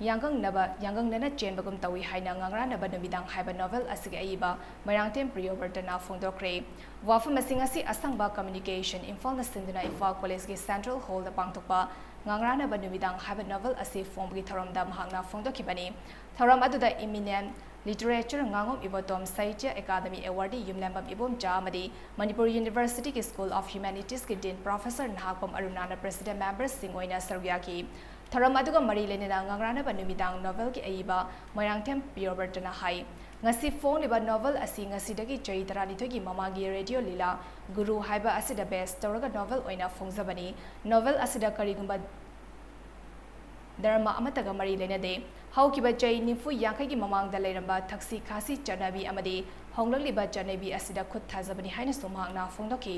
Yangang nana chenbagum tawi haina ngangra naba numidang haiba novel asige aiba Marangtem Priyobertana Fongdokre Wafam asingasi asangba communication Imphal na sinduna Imphal College ki Central Hall da pangtokpa ngangra naba numidang haiba novel asi fomgi tharamda mahakna fongdokibani tharam aduda eminent literature ngangom ibotom Sahitya Academy Award yumlambam ibom cha amadi Manipur University ki School of Humanities ki Dean Professor Nahakpam Arunana President Member Singoina Sargyaki Tharam aduga mari lenina ngangrana ba numidang novel ki aiba Moirangthem Priyobertana hai ngasi phone liba novel asi ngasi dagi chai tarani thogi mamagi radio lila guru haiba asida best tawraga novel oina phongjabani novel asida karigumba dharma amataga mari lenade haukiba chai nifu yankai ki mamangda leiramba thaksi khasi chanabi amadi honglaliba chanabi asida khut thajabani haina sumhangna phongdoki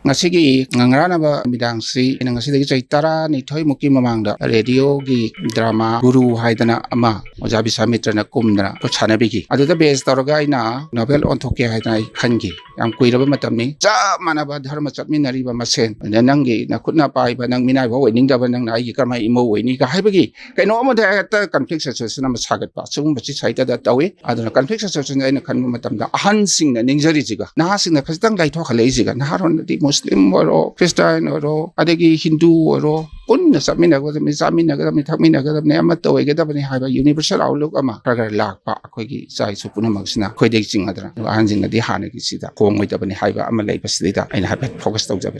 ngasigi ngangrana ba midang si ngasigi chai tara ni thoi muki mamangda radio gi drama guru haidana ama ojabi samitrana kumdana to chanabi gi aduda base toroga ina novel on thoke haidana khangi yam kuiraba matamni cha manaba dharma chatminari ba masen nangi na khutna pai ba nang minai bo wening da ba nang ai gi karma imo weni ka haibagi kaino amada ta conflict situation am sagat pa chung bachi saita da tawi aduna conflict situation aina khanba matamda ahan sing na ningjari jiga na sing na khastang lai tho khalei jiga na haron di Muslim or Christian or adagi Hindu or punna saminagadami saminagadami thakminagadami amato wegadabani haiba universal outlook ama pragar lakpa akoigi sai su punamagsina khoidek jingadra anjinga di hanagi sida kongmoidabani haiba ama leibasidida aina habet focus tawjabe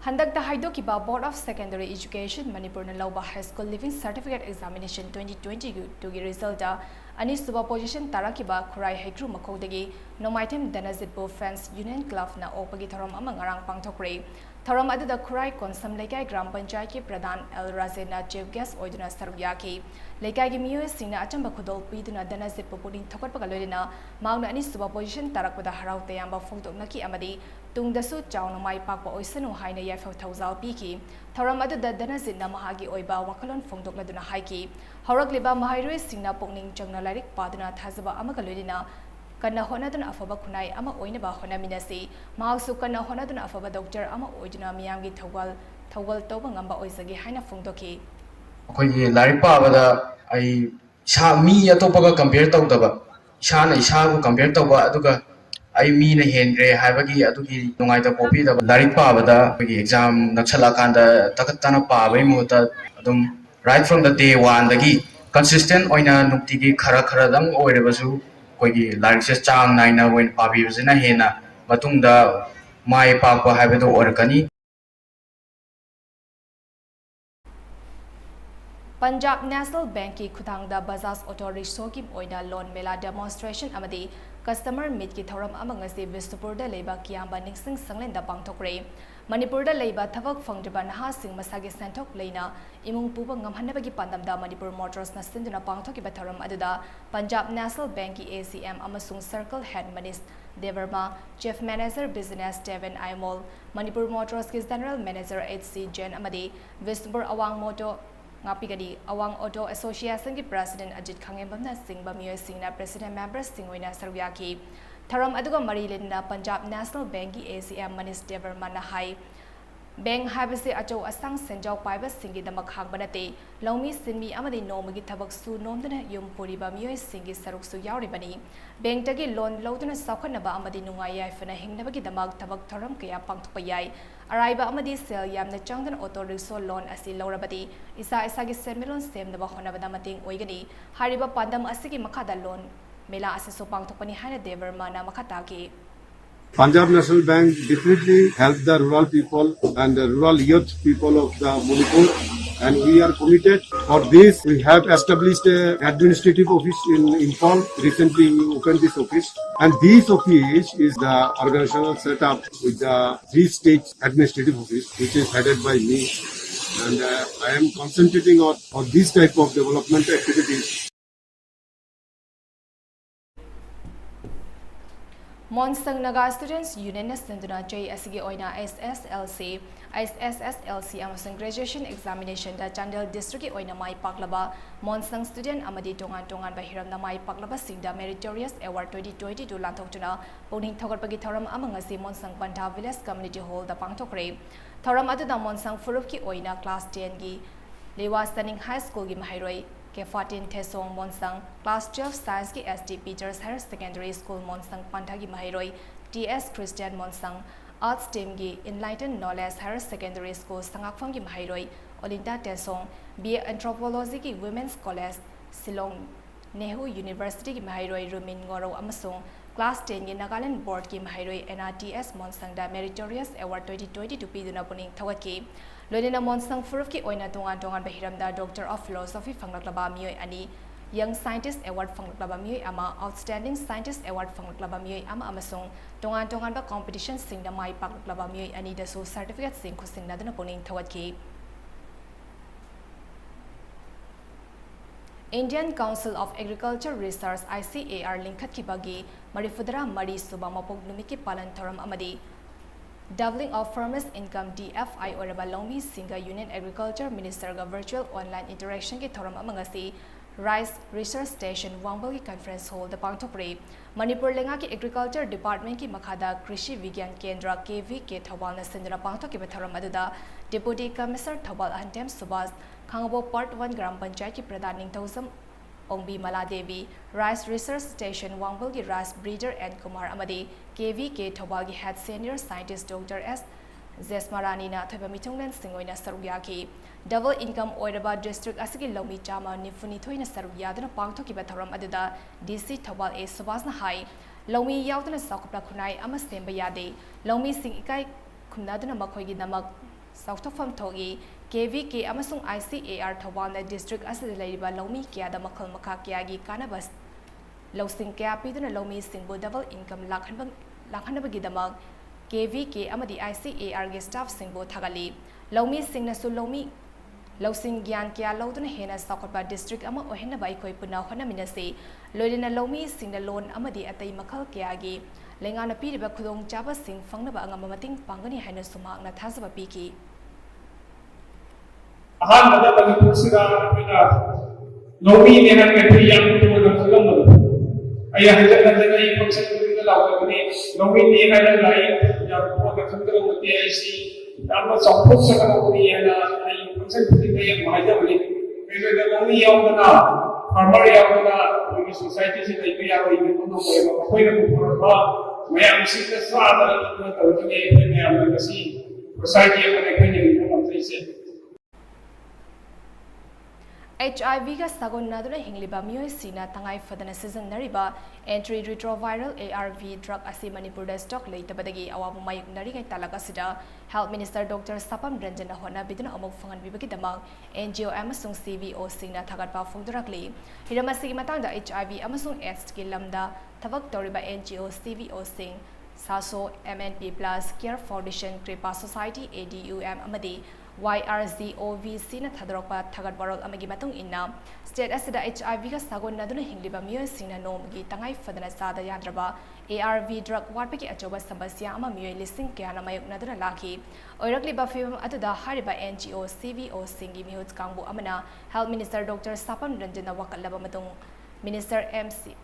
Handak the Haidokiba Board of Secondary Education Manipur na Lauba High School Living Certificate Examination 2020 to gi result ani suba position tarakiba Khurai Hekru Makodagi Nomaitem Danazitbo Fans Union Club na opagi thoram ama ngarang pangthokre thoram adu da Khurai Konsam Lekai Gram Panchayat ki Pradhan L Razena Chief Guest oiduna sargyaki Lekai gi miyo singna achamba khudol piduna Danazitbo puning thokatpaga loina magna ani suba position tarakpada harau tayamba phongtokna ki amadi tungdasu chawna mai pakpa oisanu haina yaifau thousal piki thoram adu da Danazit na mahagi oiba wakalon phongtokladuna haiki haurakliba mahairoi singna pokning changna larik paduna thazaba amaga loina kana honaduna afaba khunai ama oinaba honaminasi mahaksu kana honaduna afaba doctor ama oiduna miyamgi thawal toba ngamba oisagi haina phongdoki akhoi larik pabada ai sa mi atopaga compare tawdaba isana isagu compare tawba aduga ai mi na henre haibagi adugi nungaita popi da larik pabada akhoi exam nakshala kanda takatana pabai muta adum right from the day one dagi consistent oina nuktigi khara dang oirebasu koigi larik se chang naina wen pabi bsina hena matungda mai pakpa haibado orkani Punjab National Bank ki khutangda Bajaj Auto Rickshaw ki oina loan mela demonstration amadi customer meet ki thoram amangasi Visnupur da leiba kiyamba ningsing sanglenda pangthokre Manipur da leiba thabak phangdriba naha sing masagi senthok leina imung puba ngamhanabagi pandamda Manipur Motors na sinduna pangthokiba thoram aduda Punjab National Bank ki ACM amasung Circle Head Manish Devarma Chief Manager Business Devin Aimol Manipur Motors ki General Manager HC Jain amadi Visnupur Awang Moto ngapigadi Awang Auto Association ki President Ajit Khangembamna singba miyo singna President Member Singoina Sargyaki Tharam aduga Marilin na Punjab National Bank ki ACM Manish Devarma na hai Bank haibase acho asang senjau paiba singi damak hangbanate laumi sinmi amadi nomagi thabak su nomdana yum puriba mioi singi saruk su yauribani bank tagi loan lauduna saukhanaba amadi nungai yaifana hingnabagi damak thabak thoram kaya pangthokpa yai araiba amadi sel yamna changdan auto rickshaw loan asi laurabadi isa isagi semilon semnaba honabada mating oigani hariba pandam asigi makhada loan mela asi so pangthokpani haina devermana makhataki Punjab National Bank definitely helped the rural people and the rural youth people of the Manipur, and we are committed. For this, we have established an administrative office in Imphal. Recently, we opened this office, and this office is the organizational setup with the 3-stage administrative office, which is headed by me, and I am concentrating on this type of development activities. Monsang Naga Students Union Sinduna J Asigi Oina SSLC amasang graduation examination da Chandel District Oina Mai Paklaba Monsang Student Amadi Tongan Bahiram na Mai Paklaba Singda Meritorious Award 2022 Lantoktuna Poning Thogarpagi Thoram Amangasi Monsang Panta Village Community Hall da Pangtokre Thoram Aduna Monsang Furufki Oina Class 10 gi Lewa Stunning High School gi Mahairoi K14 Thesong Monsang Class 12 Science ki SD Peters Higher Secondary School Monsang Pantagi Mahiroi TS Christian Monsang Arts Team gi Enlightened Knowledge Higher Secondary School Sangakfam gi Mahiroi Olinda Thesong BA Anthropology ki Women's College Silong Nehru University ki Mahiroi Rumin Ngoro amasung Class 10 gi Nagaland Board ki Mahiroi NRTS Monsang da Meritorious Award 2022 piduna puning thawaki Loinina Monsang Furufki Oina Tongan Bahiramda Doctor of Philosophy Fangaklaba Mioi Ani Young Scientist Award Fangaklaba Mioi Ama Outstanding Scientist Award Fangaklaba Mioi Ama Amasong Tongan ba competition sing da Mai Paklaba Mioi Ani da so certificate sing khusing nadana puning thawatki Indian Council of Agriculture Research ICAR Linkhat Kibagi Marifudra Mari Suba Mapog Numiki Palan Thoram Amadi Doubling of Farmers' Income DFI or Balomi Singa Union Agriculture Minister ga virtual online interaction ki thoram amangasi Rice Research Station Wangbal ki conference hall the Pangthopre Manipur lenga ki Agriculture Department ki makhada Krishi Vigyan Kendra KVK Thawal na sindra pangthok ki thoram aduda Deputy Commissioner Thawal Antem Subas Khangabo Part 1 Gram Panchayat ki Pradhan Ningthosam Ongbi Maladevi, Rice Research Station Wangbal ki Rice Breeder and Kumar Amadi, KVK Thawal ki Head Senior Scientist Dr. S. Zesmarani na Thoiba Mitunglen Singoina Sarugyaki, Double Income Oiraba District Asigi Lomi Chama Nifuni Thoina Sarugyadana Pangtoki Batharam Aduda, DC Thawal A. Subasna Hai, Lomi Yautana Sakupla Kunai Amastemba Yade, Lomi Sing Ikai Kunadana Makoigi Namak, Southofam Togi, KVK amasung ICAR Thawalna District asida laiba lomi kya da makhal makha kya gi kanabas losing kya piduna lomi singbo double income lakhanabagi damak KVK amadi ICAR ge staff singbo thagali lomi singna su lomi losing gyan kya loduna hena sakotba district ama ohena bai khoi puna hona minase loidina lomi singna loan amadi atai makhal kya gi lengana piriba khudong chaba sing fangnaba angama mating pangani haina sumakna thasaba piki अहानबदा Manipur सिदा अखोइना loamy ने हन कथि याम तो न खलम अय हजन हजन ई function कुदिना लावबनी loamy ने हन लाई या को न खंदरो मते ऐसी याम संपुट सकनोनी हना ई फंक्शन कुदिना या माइदबली मेरे लोमी यावना फार्मर यावना कोई सोसाइटी से नहीं या कोई को कोई न को मैम सिक सादा न तवने ने हम कसी सोसाइटी में कने को से HIV ga sagon naduna hingliba mioi sina tangai fadana season nariba entry retroviral ARV drug asi Manipur da stock leitabadagi awabu mayuk nari kai talaga sida Health Minister Dr. Sapam Ranjana hona biduna amok fangan bibagi damang NGO amasung CVO singna thagatpa phongdurakli hiramasi matangda HIV amasung AIDS ki lamda thabak toriba NGO CVO sing Saso MNP Plus Care Foundation Kripa Society ADUM amadi YRZOVC na thadrokpa thagat barol amagi matung inna state asida HIV ga sagon naduna hingliba mioi singna nomgi tangai fadana sada yadraba ARV drug warpeki achoba sambasya ama mioi listing kyana mayuk naduna laki oirakli ba film atuda hariba NGO CVO singi mihut kangbu amana Health Minister Dr. Sapam Ranjana wakalaba matung Minister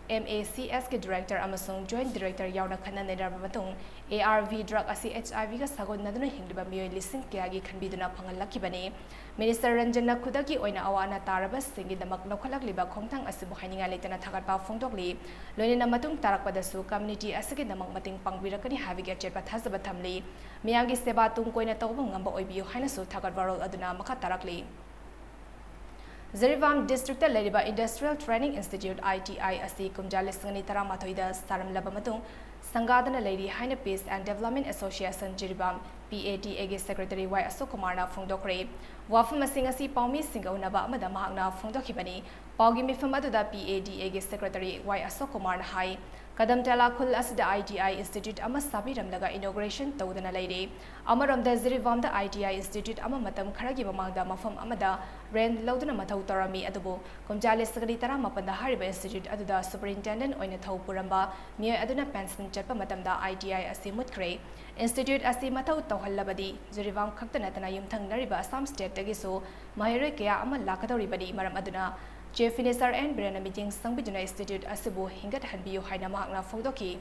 MACS के Director अमसुंग Joint Director यावना Khanna नेरब मतुंग ARV drug asi HIV का sagon naduna hingliba mioi lising kayagi khanbiduna phangalakibani Minister Ranjana khudaki oina awana taraba singi damak lokhalakliba khongthang asibu haininga leitana thagatpa phongdokli loinena matung tarakpadasu community asigi damak mating pangbirakani haviga chetpa thazaba thamli miyamgi seba tung koina tawba ngamba oibiu hainasu thagatwarol aduna makha tarakli Zirivam District Leriba Industrial Training Institute ITI asi kumjalisangani taramathoida saram labamatung Sangadana Lady Haina Peace and Development Association Jiribam PATA Secretary Y Asokumarna Fungdokre Wafum Singasi Paumi Singaunaba Amada Mahagna Fungdokibani Paugi Mifamaduda PATA Secretary Y Asokumarna Hai Kadam Tala Kul as the ITI Institute Ama Sabiram Laga inauguration Todana Lady Amaram the Zirivam the ITI Institute Ama Matam Karagi Mamada Mafam Amada Ren Lodana Matau Torami Adubo Kumjali Sakritara Mapanda Hariba Institute Aduda Superintendent Oinatau Puramba Mia Aduna Penson Chepa Matamda ITI Asimut Kray Institute Asimatau Tauhalabadi Zirivam Kaktanatana Yumtang Nariba Assam State Tagiso Mahire Kea Ama Lakatoribadi Maram Aduna Chief Minister and Brana meeting Sangbijuna Institute Asibu Hingat Hanbiu Haina Mahakna Fogdoki.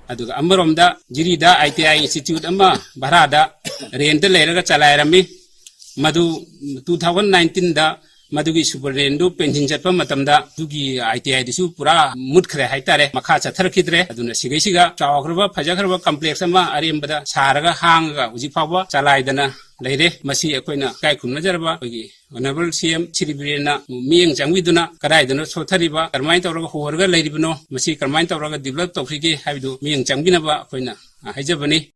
Aduga Ambaromda, Jirida, ITI Institute Amma, Barada, Renta Lega Chalairami, Madu 2019 da Madugi Superendo, Pension Japa Matamda, Dugi ITI Supura, Mudkre Haitare, Makasa Turkidre, Aduna Sigasiga, Chawakrava, Pajakrava Complexama, Arimbada, Saraga Hanga, Ujipawa, Chalaidana. Lady, Masi Aquina, Kaikum Najarba, Honorable CM, Chiribina, Ming Jangwiduna, Karaidana, Sotariba, Carmine or Horga, Lady Bino, Masi Carmine or developed of Figi, Havidu, Ming Janginaba, Quina, Hajabani.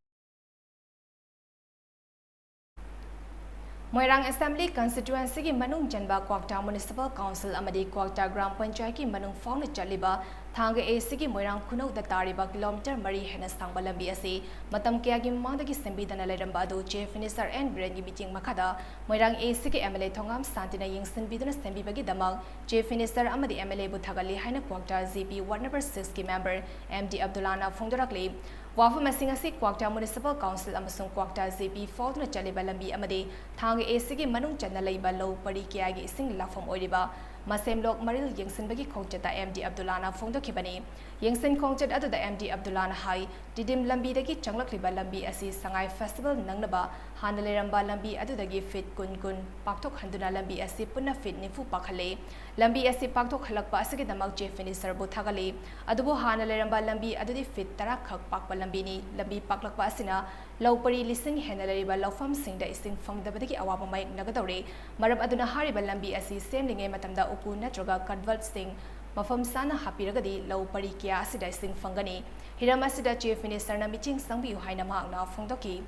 Moirang Assembly Constituency ki Manung Janba Kwakta Municipal Council Amadi Kwakta Gram Panchayat ki Manung Fauna Chaliba Thanga AC ki Moirang Kuno the Tariba kilometer Mari Henas Tangba Lambi AC Matam Kiagi Manda ki Sembidana Lerambado Chief Minister and Brandy meeting Makada Moirang AC ki MLA Tongam Santina Yingson Biduna Sembi Bagi Damag Chief Minister Amadi MLA Buthagali Haina Kwakta ZP Ward number 6 ki member MD Abdullana Fongdorakli Wafu Masingasi Kwakta Municipal Council Amasung Kwakta ZP Fauna Chaliba Lambi Amadi Thanga AC ki Manung Chana Laiba Low Pari Kiagi Sing Lafom Oiriba Masem Lok Maril Yingson Bagi Kongchata MD Abdullana Fongdokibani Yingson Kongchat Adu the MD Abdullana Hai Didim Lambi Dagi Changlakliba Lambi Asi Sangai Festival Nangnaba Hanaleramba Lambi Adu Dagi Fit Kun Paktok Handuna Lambi Asi Puna Fit Nifu Pakhale Lambi Asi Paktok Halakpa Asagi Damak Chief Minister Buthagale Adubo Hanaleramba Lambi Adu Fit Tarakak Pakpa Lambini Lambi Paklakpa Asina Low Pari Lising Hanalariba Lofam Sing the Ising Fong the Badaki Awaba Mike Nagadore Marab Aduna Hariba Lambi Asi Same Linge Matamda Uku Natroga Kadwal Sing Mafam Sana Hapiragadi Low Pari Kia Asida Sing Fangani Hiramasida Chief Minister Namiching Sambi Haina Magna Fongdoki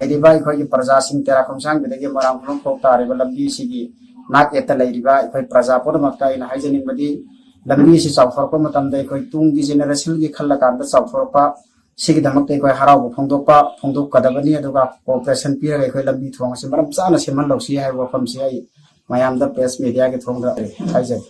Ediba Koi Praza Sing Terrakomsang with the game around from Pota Lambi Sigi Nak Etalariba Koi Praza Podamaka in Hygienic Badi Lambi is out for Comatam Koi Tung Generation Kalaka the South for Pa Sigidamak Koi Harao Pondopa Pondo Kadavani Aduga Operation Pira Koi Lambi Thong Simaram Sana Siman Loxi I work from CI Mayam the press media get from the Hygienic.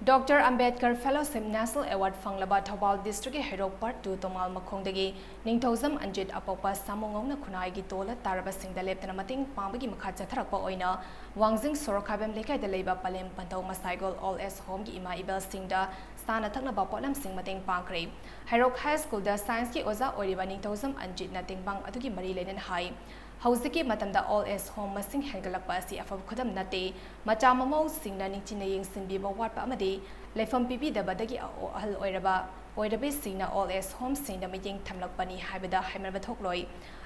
Dr. Ambedkar Fellowship National Award Fanglaba Thobal District Hero Part 2 Tomal Makhongdagi Ningthozam Anjit Apopa Samongongna Khunai gi Tola Taraba Singda Leptana Mating Pambagi Makha Chatharakpa Oina Wangjing Sorokhabem Lekai de Leiba Palem Pantau Masaigol All S Home gi Ima Ibel Singda Sana Thakna Bapolam Sing Mating Pangkre Herok High School da Science ki Oza Oriba Ningthozam Anjit Nating Bang Adugi Mari Lenen High Hauziki Matamda All S Home Masing Hengalakpa si Afab Khudam Nate Machamamo Singna Ningchina Ying Simbiba Watpa Amadi Lefam Pipi the Badagi Ahal Oiraba Oirabi Singna All S Home Sing the Meeting Tamlakpani Habida Hamabatokloi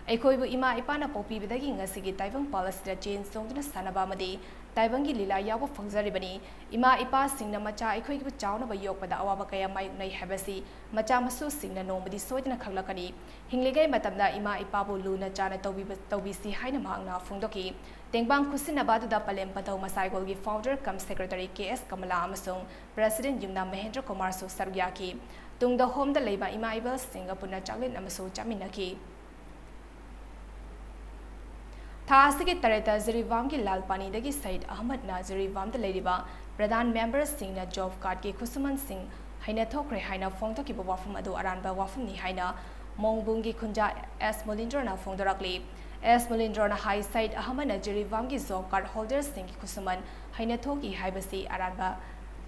Ekoibu Ima Ipana Popi Bidagi Ngasigi Taivang Palace the Jane Song Sanaba Madi Taivangi Lila Yawa Fangzaribani Ima Ipa Singna Macha Ekoi Chowna by Yopada Awabakaya Mai Habasi Machamasu Singna Nobody Soidna Kalakani Hinglegay Matamda Ima Ipabu Luna Jana Tobisi Haina Magna Fundoki Tengbang Kusinabadu da Palem Patau Masaigolgi founder cum secretary KS Kamala Amasung President Yumna Mahendra Kumar Su Saryaki Tung the home the Leba Ima Ibel Singapore Chaglin Amasu Chaminaki Thasiki Tareta Zirivam ki Lalpani Dagi Said Ahmad Na Zirivam the Ladiba Pradhan members Singh na job card ki Kusuman Singh Haina Thokre Haina Fongto ki Wafum Adu Aranba Wafum Ni Haina Mongbungi Kunja S Molindra na Fongdorakli S Mulindrona High Side Ahamana Jirivangi Job Card Holders Singi Kusuman Hainatoki Haibasi Araba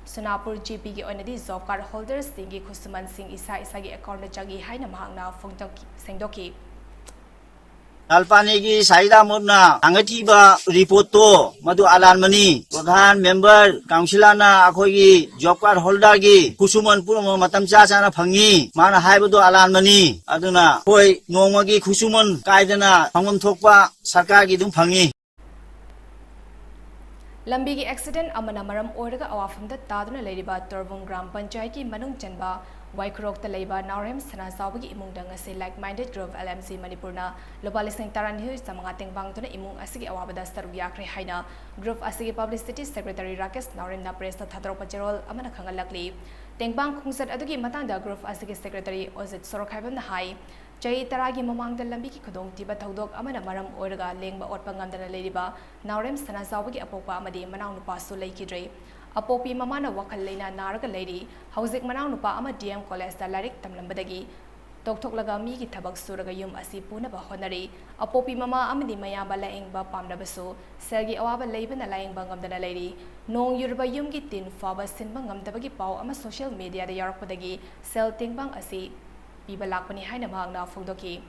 Sunapur GP Onadi Job Card Holders Singi Kusuman Sing Isa Isagi account Chagi Haina Mahangna Fungtoki Sengdoki Alpanegi Saida Mudna Angatiba Ripoto Madu Alanmani Pradhan Member Councilana Akogi Job Card Holdergi Kusuman Purumo Matamcha Sana Pangi Mana Haibudo Alanmani Aduna Hoi Nomagi Kusuman Kaidana Pangam Tokpa Sakagi Dum Pangi Lambigi accident amana maram oiraga awafamda taduna leiriba Torbung Gram Panchayat ki manung chanba Waikrok ta leiba Naurem Sana Zawagi imungda ngase like-minded group LMC Manipurna Lobalising Taranhi samanga tengbangtuna imung asigi awabada sarug yakre haina group asigi publicity secretary Rakesh Naurem na press ta thadro pacherol amana khangalakli tengbang khungsat adugi matangda group asigi secretary Ozit Sorokhaiban na hai Jai Taragi Mamang the Lambiki Kudong Tiba Todok Amana Maram Orga Lengba Otpangam the Ladiba, Naurem Sana Zawagi Apopa Amadi Manau Pasu Lake Dre, Apopi Mamana Wakalena Naraga Lady, Housic Manau Nupa Ama DM College the Larik Tamlambadagi, Tok Laga Miki Tabak Suraga Yum Asi Punaba Honari, Apopi Mama Amadi Mayaba Laing Ba Pamdabaso, Sergi Awaba Laban the Lying Bangam the Lady, Nong Yuruba Yumgi Tin Faba Sinbangam Tabagi Pau Ama social media the Yarpodagi, Sel Tingbang Asi. Piba lakpani haina mahangna fogdoki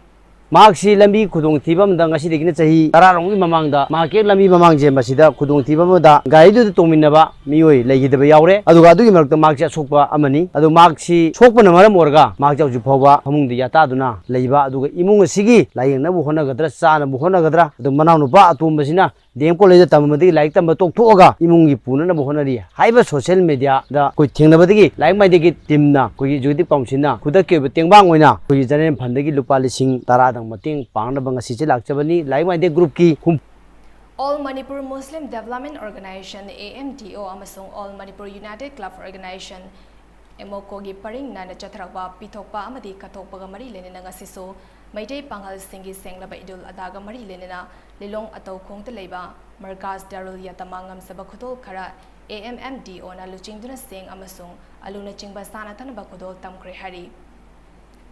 Marksi lambi kudung tibam da ngasi digina chahi tararong mamang da market lambi mamang je masida kudung tibam da gaidu tominaba mioi legidaba yaure aduga adugi marakta marksi asokpa amani adu marksi sokpana maram orga marksi ju phoba hamung di yata aduna leiba aduga imung asigi layeng na bu hona gadra sa na bu hona gadra adu manau nu ba atum basina dem college tamamadi like tam tok thoga imung gi puna na bu hona ri haiba social media da koi thengna badagi like mai degi team na koi jodi council na kudake tengbang oina koi jane phandagi lupa lising tara Mating Pangabang Sicilak Chabani, like my group key. All Manipur Muslim Development Organization AMDO Amasung All Manipur United Club Organization Emokogi Paring Nana Chatraba Pitopa Amadi Katopaga Mari Lenina Siso Maite Pangal Singi Senglaba Idul Adaga Mari Lenina Lilong Ato Kong Teleba Markas Darul Yatamangam Sabakotol Kara AMMDO na Luching Duna Sing Amasung Aluna Chingbasana Tanabakotol Tamkre Hari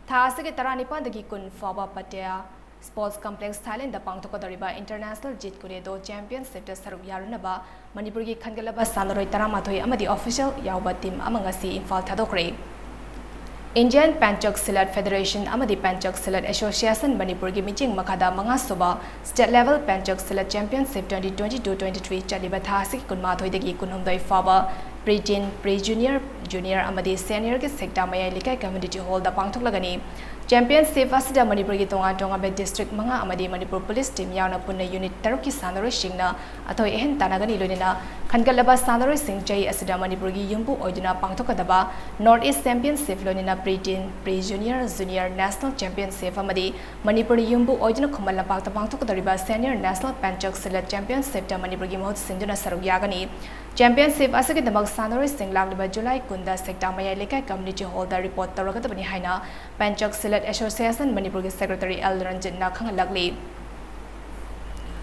Thasage Taranipa the Gikun Faba Patea Sports Complex Thailand the Pangtokadariba International Jit Kuredo Championship the Saru Yarunaba Manipuri Kangalaba Sanaroi Taramatoi Amadi official Yauba team Amangasi in Faltadokre Indian Panchak Silat Federation Amadi Panchak Silat Association Manipuri Miching Makada Mangasoba State Level Panchak Silat Championship 2022-23 Chaliba Thasik Kunmatoi the Gikunumdoi Faba Pre-teen, pre-junior, junior amadi senior ke sekta maya likai community hall da pangthok lagani championship asida Manipur gi tonga tonga be district manga amadi Manipur police team yauna punna unit taruk ki sanaroi singna athoi ehen tanagani loinina khangalaba sanaroi singchai asida Manipur gi yumbu oiduna pangthok kadaba North East Championship loinina pre-teen, pre-junior, junior national championship amadi Manipur yumbu oiduna khumal lampak ta pangthok kadariba senior national panchak silat championship ta Manipur gi mohot sinduna saruk yagani Championship asagi damak sanaroi singlak July kunda sekta maya lekai community hall da report taragadabani haina Panchak Silat Association Manipur Secretary L Ranjit na khangalakli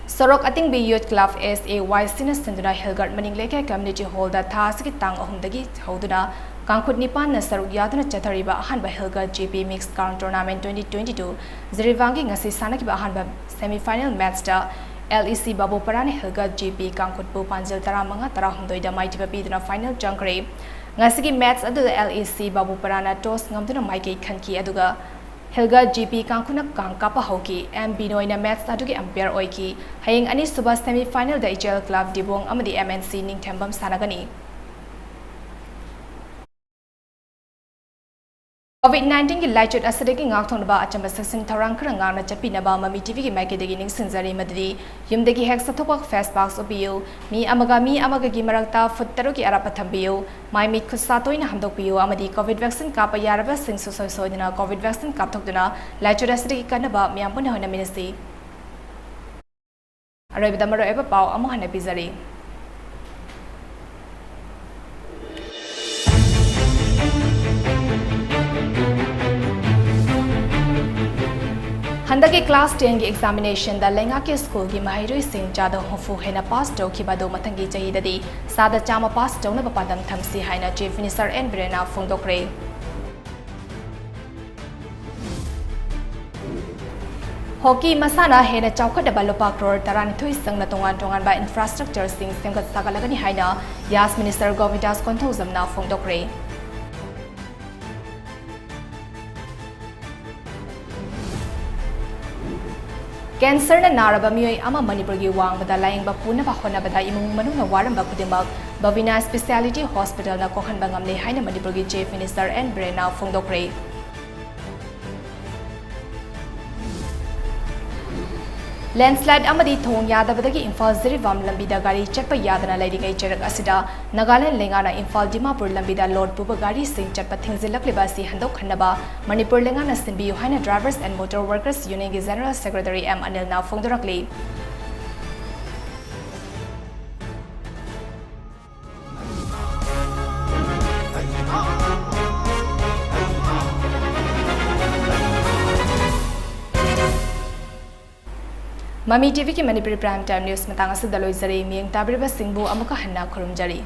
Sorok Ating B Youth Club SAY Sina Sinduna Hilgard Maning lekai community hall da thasagi tang ahumdagi hoduna Kangkhut Nipan na saruk yaduna chathariba ahanba Hilgard GP Mixed Current Tournament 2022 Zirivangi ngasi sanakiba ahanba semi-final match da LEC Babu Parani Hilgard GP Kangkhutpu Panjil Taramanga Tarahumdoi da Maitiba Piduna final Jankre Ngasigi match adu LEC Babu Parana toss ngamduna Maike Khanki aduga Hilgard GP Kangkhuna Kangkapa Hoki and Binoina match adugi umpire oiki haying ani suba semi final da HL Club Dibong amadi MNC Ningthambam sanagani COVID-19 ki laichut asadegi ngakthonba achamba section tharang khranga na chapinaba MAMI TV ki maike degi ning sinjari madri yumdegi hek sathokpak face mask opiyo mi amaga gi marakta futtaro ki arapa thambiyo mai mit khusatoi na hamdokpiyo amadi COVID vaccine kapa yaraba sing soidina COVID vaccine kapthokduna laichut asadegi kanaba miampun hoina ministry aroibda maro eba pau amohana bizari Handaki class 10 ki examination da lenga ke school ki mahiroi sing jada hofu hena pass do ki bado mathangi chahi dadi sada chama pass do na bapadam thamsi haina chief minister N Brena phongdokre Hockey masana hena chawkadaba lopa crore taranithui sangna tongan ba infrastructure sing semgat sagalagani haina Yas Minister Govindas Konthozamna phongdokre. Cancer na naraba miyoy ama Manipur gi wangbada layingba punaba honabada imung manungna waramba kudimak Bavina Speciality Hospital na kokhanba ngamle haina Manipur gi Chief Minister N Brena phongdokre. Landslide amadi thong yadabadagi Imphal Zirivam lambida gari chatpa yadana lairingai cherak asida Nagaland lengana Imphal Dimapur lambida Lord Puba gari sing chatpa thingzilakleba si handok khanaba Manipur lengana sinbiyu haina Drivers and Motor Workers Union gi General Secretary M Anil na phongdorakli. MAMI TV ki Manipuri Prime Time News matang asida loizari miyang tabiriba singbu amuka hanna khurumjari.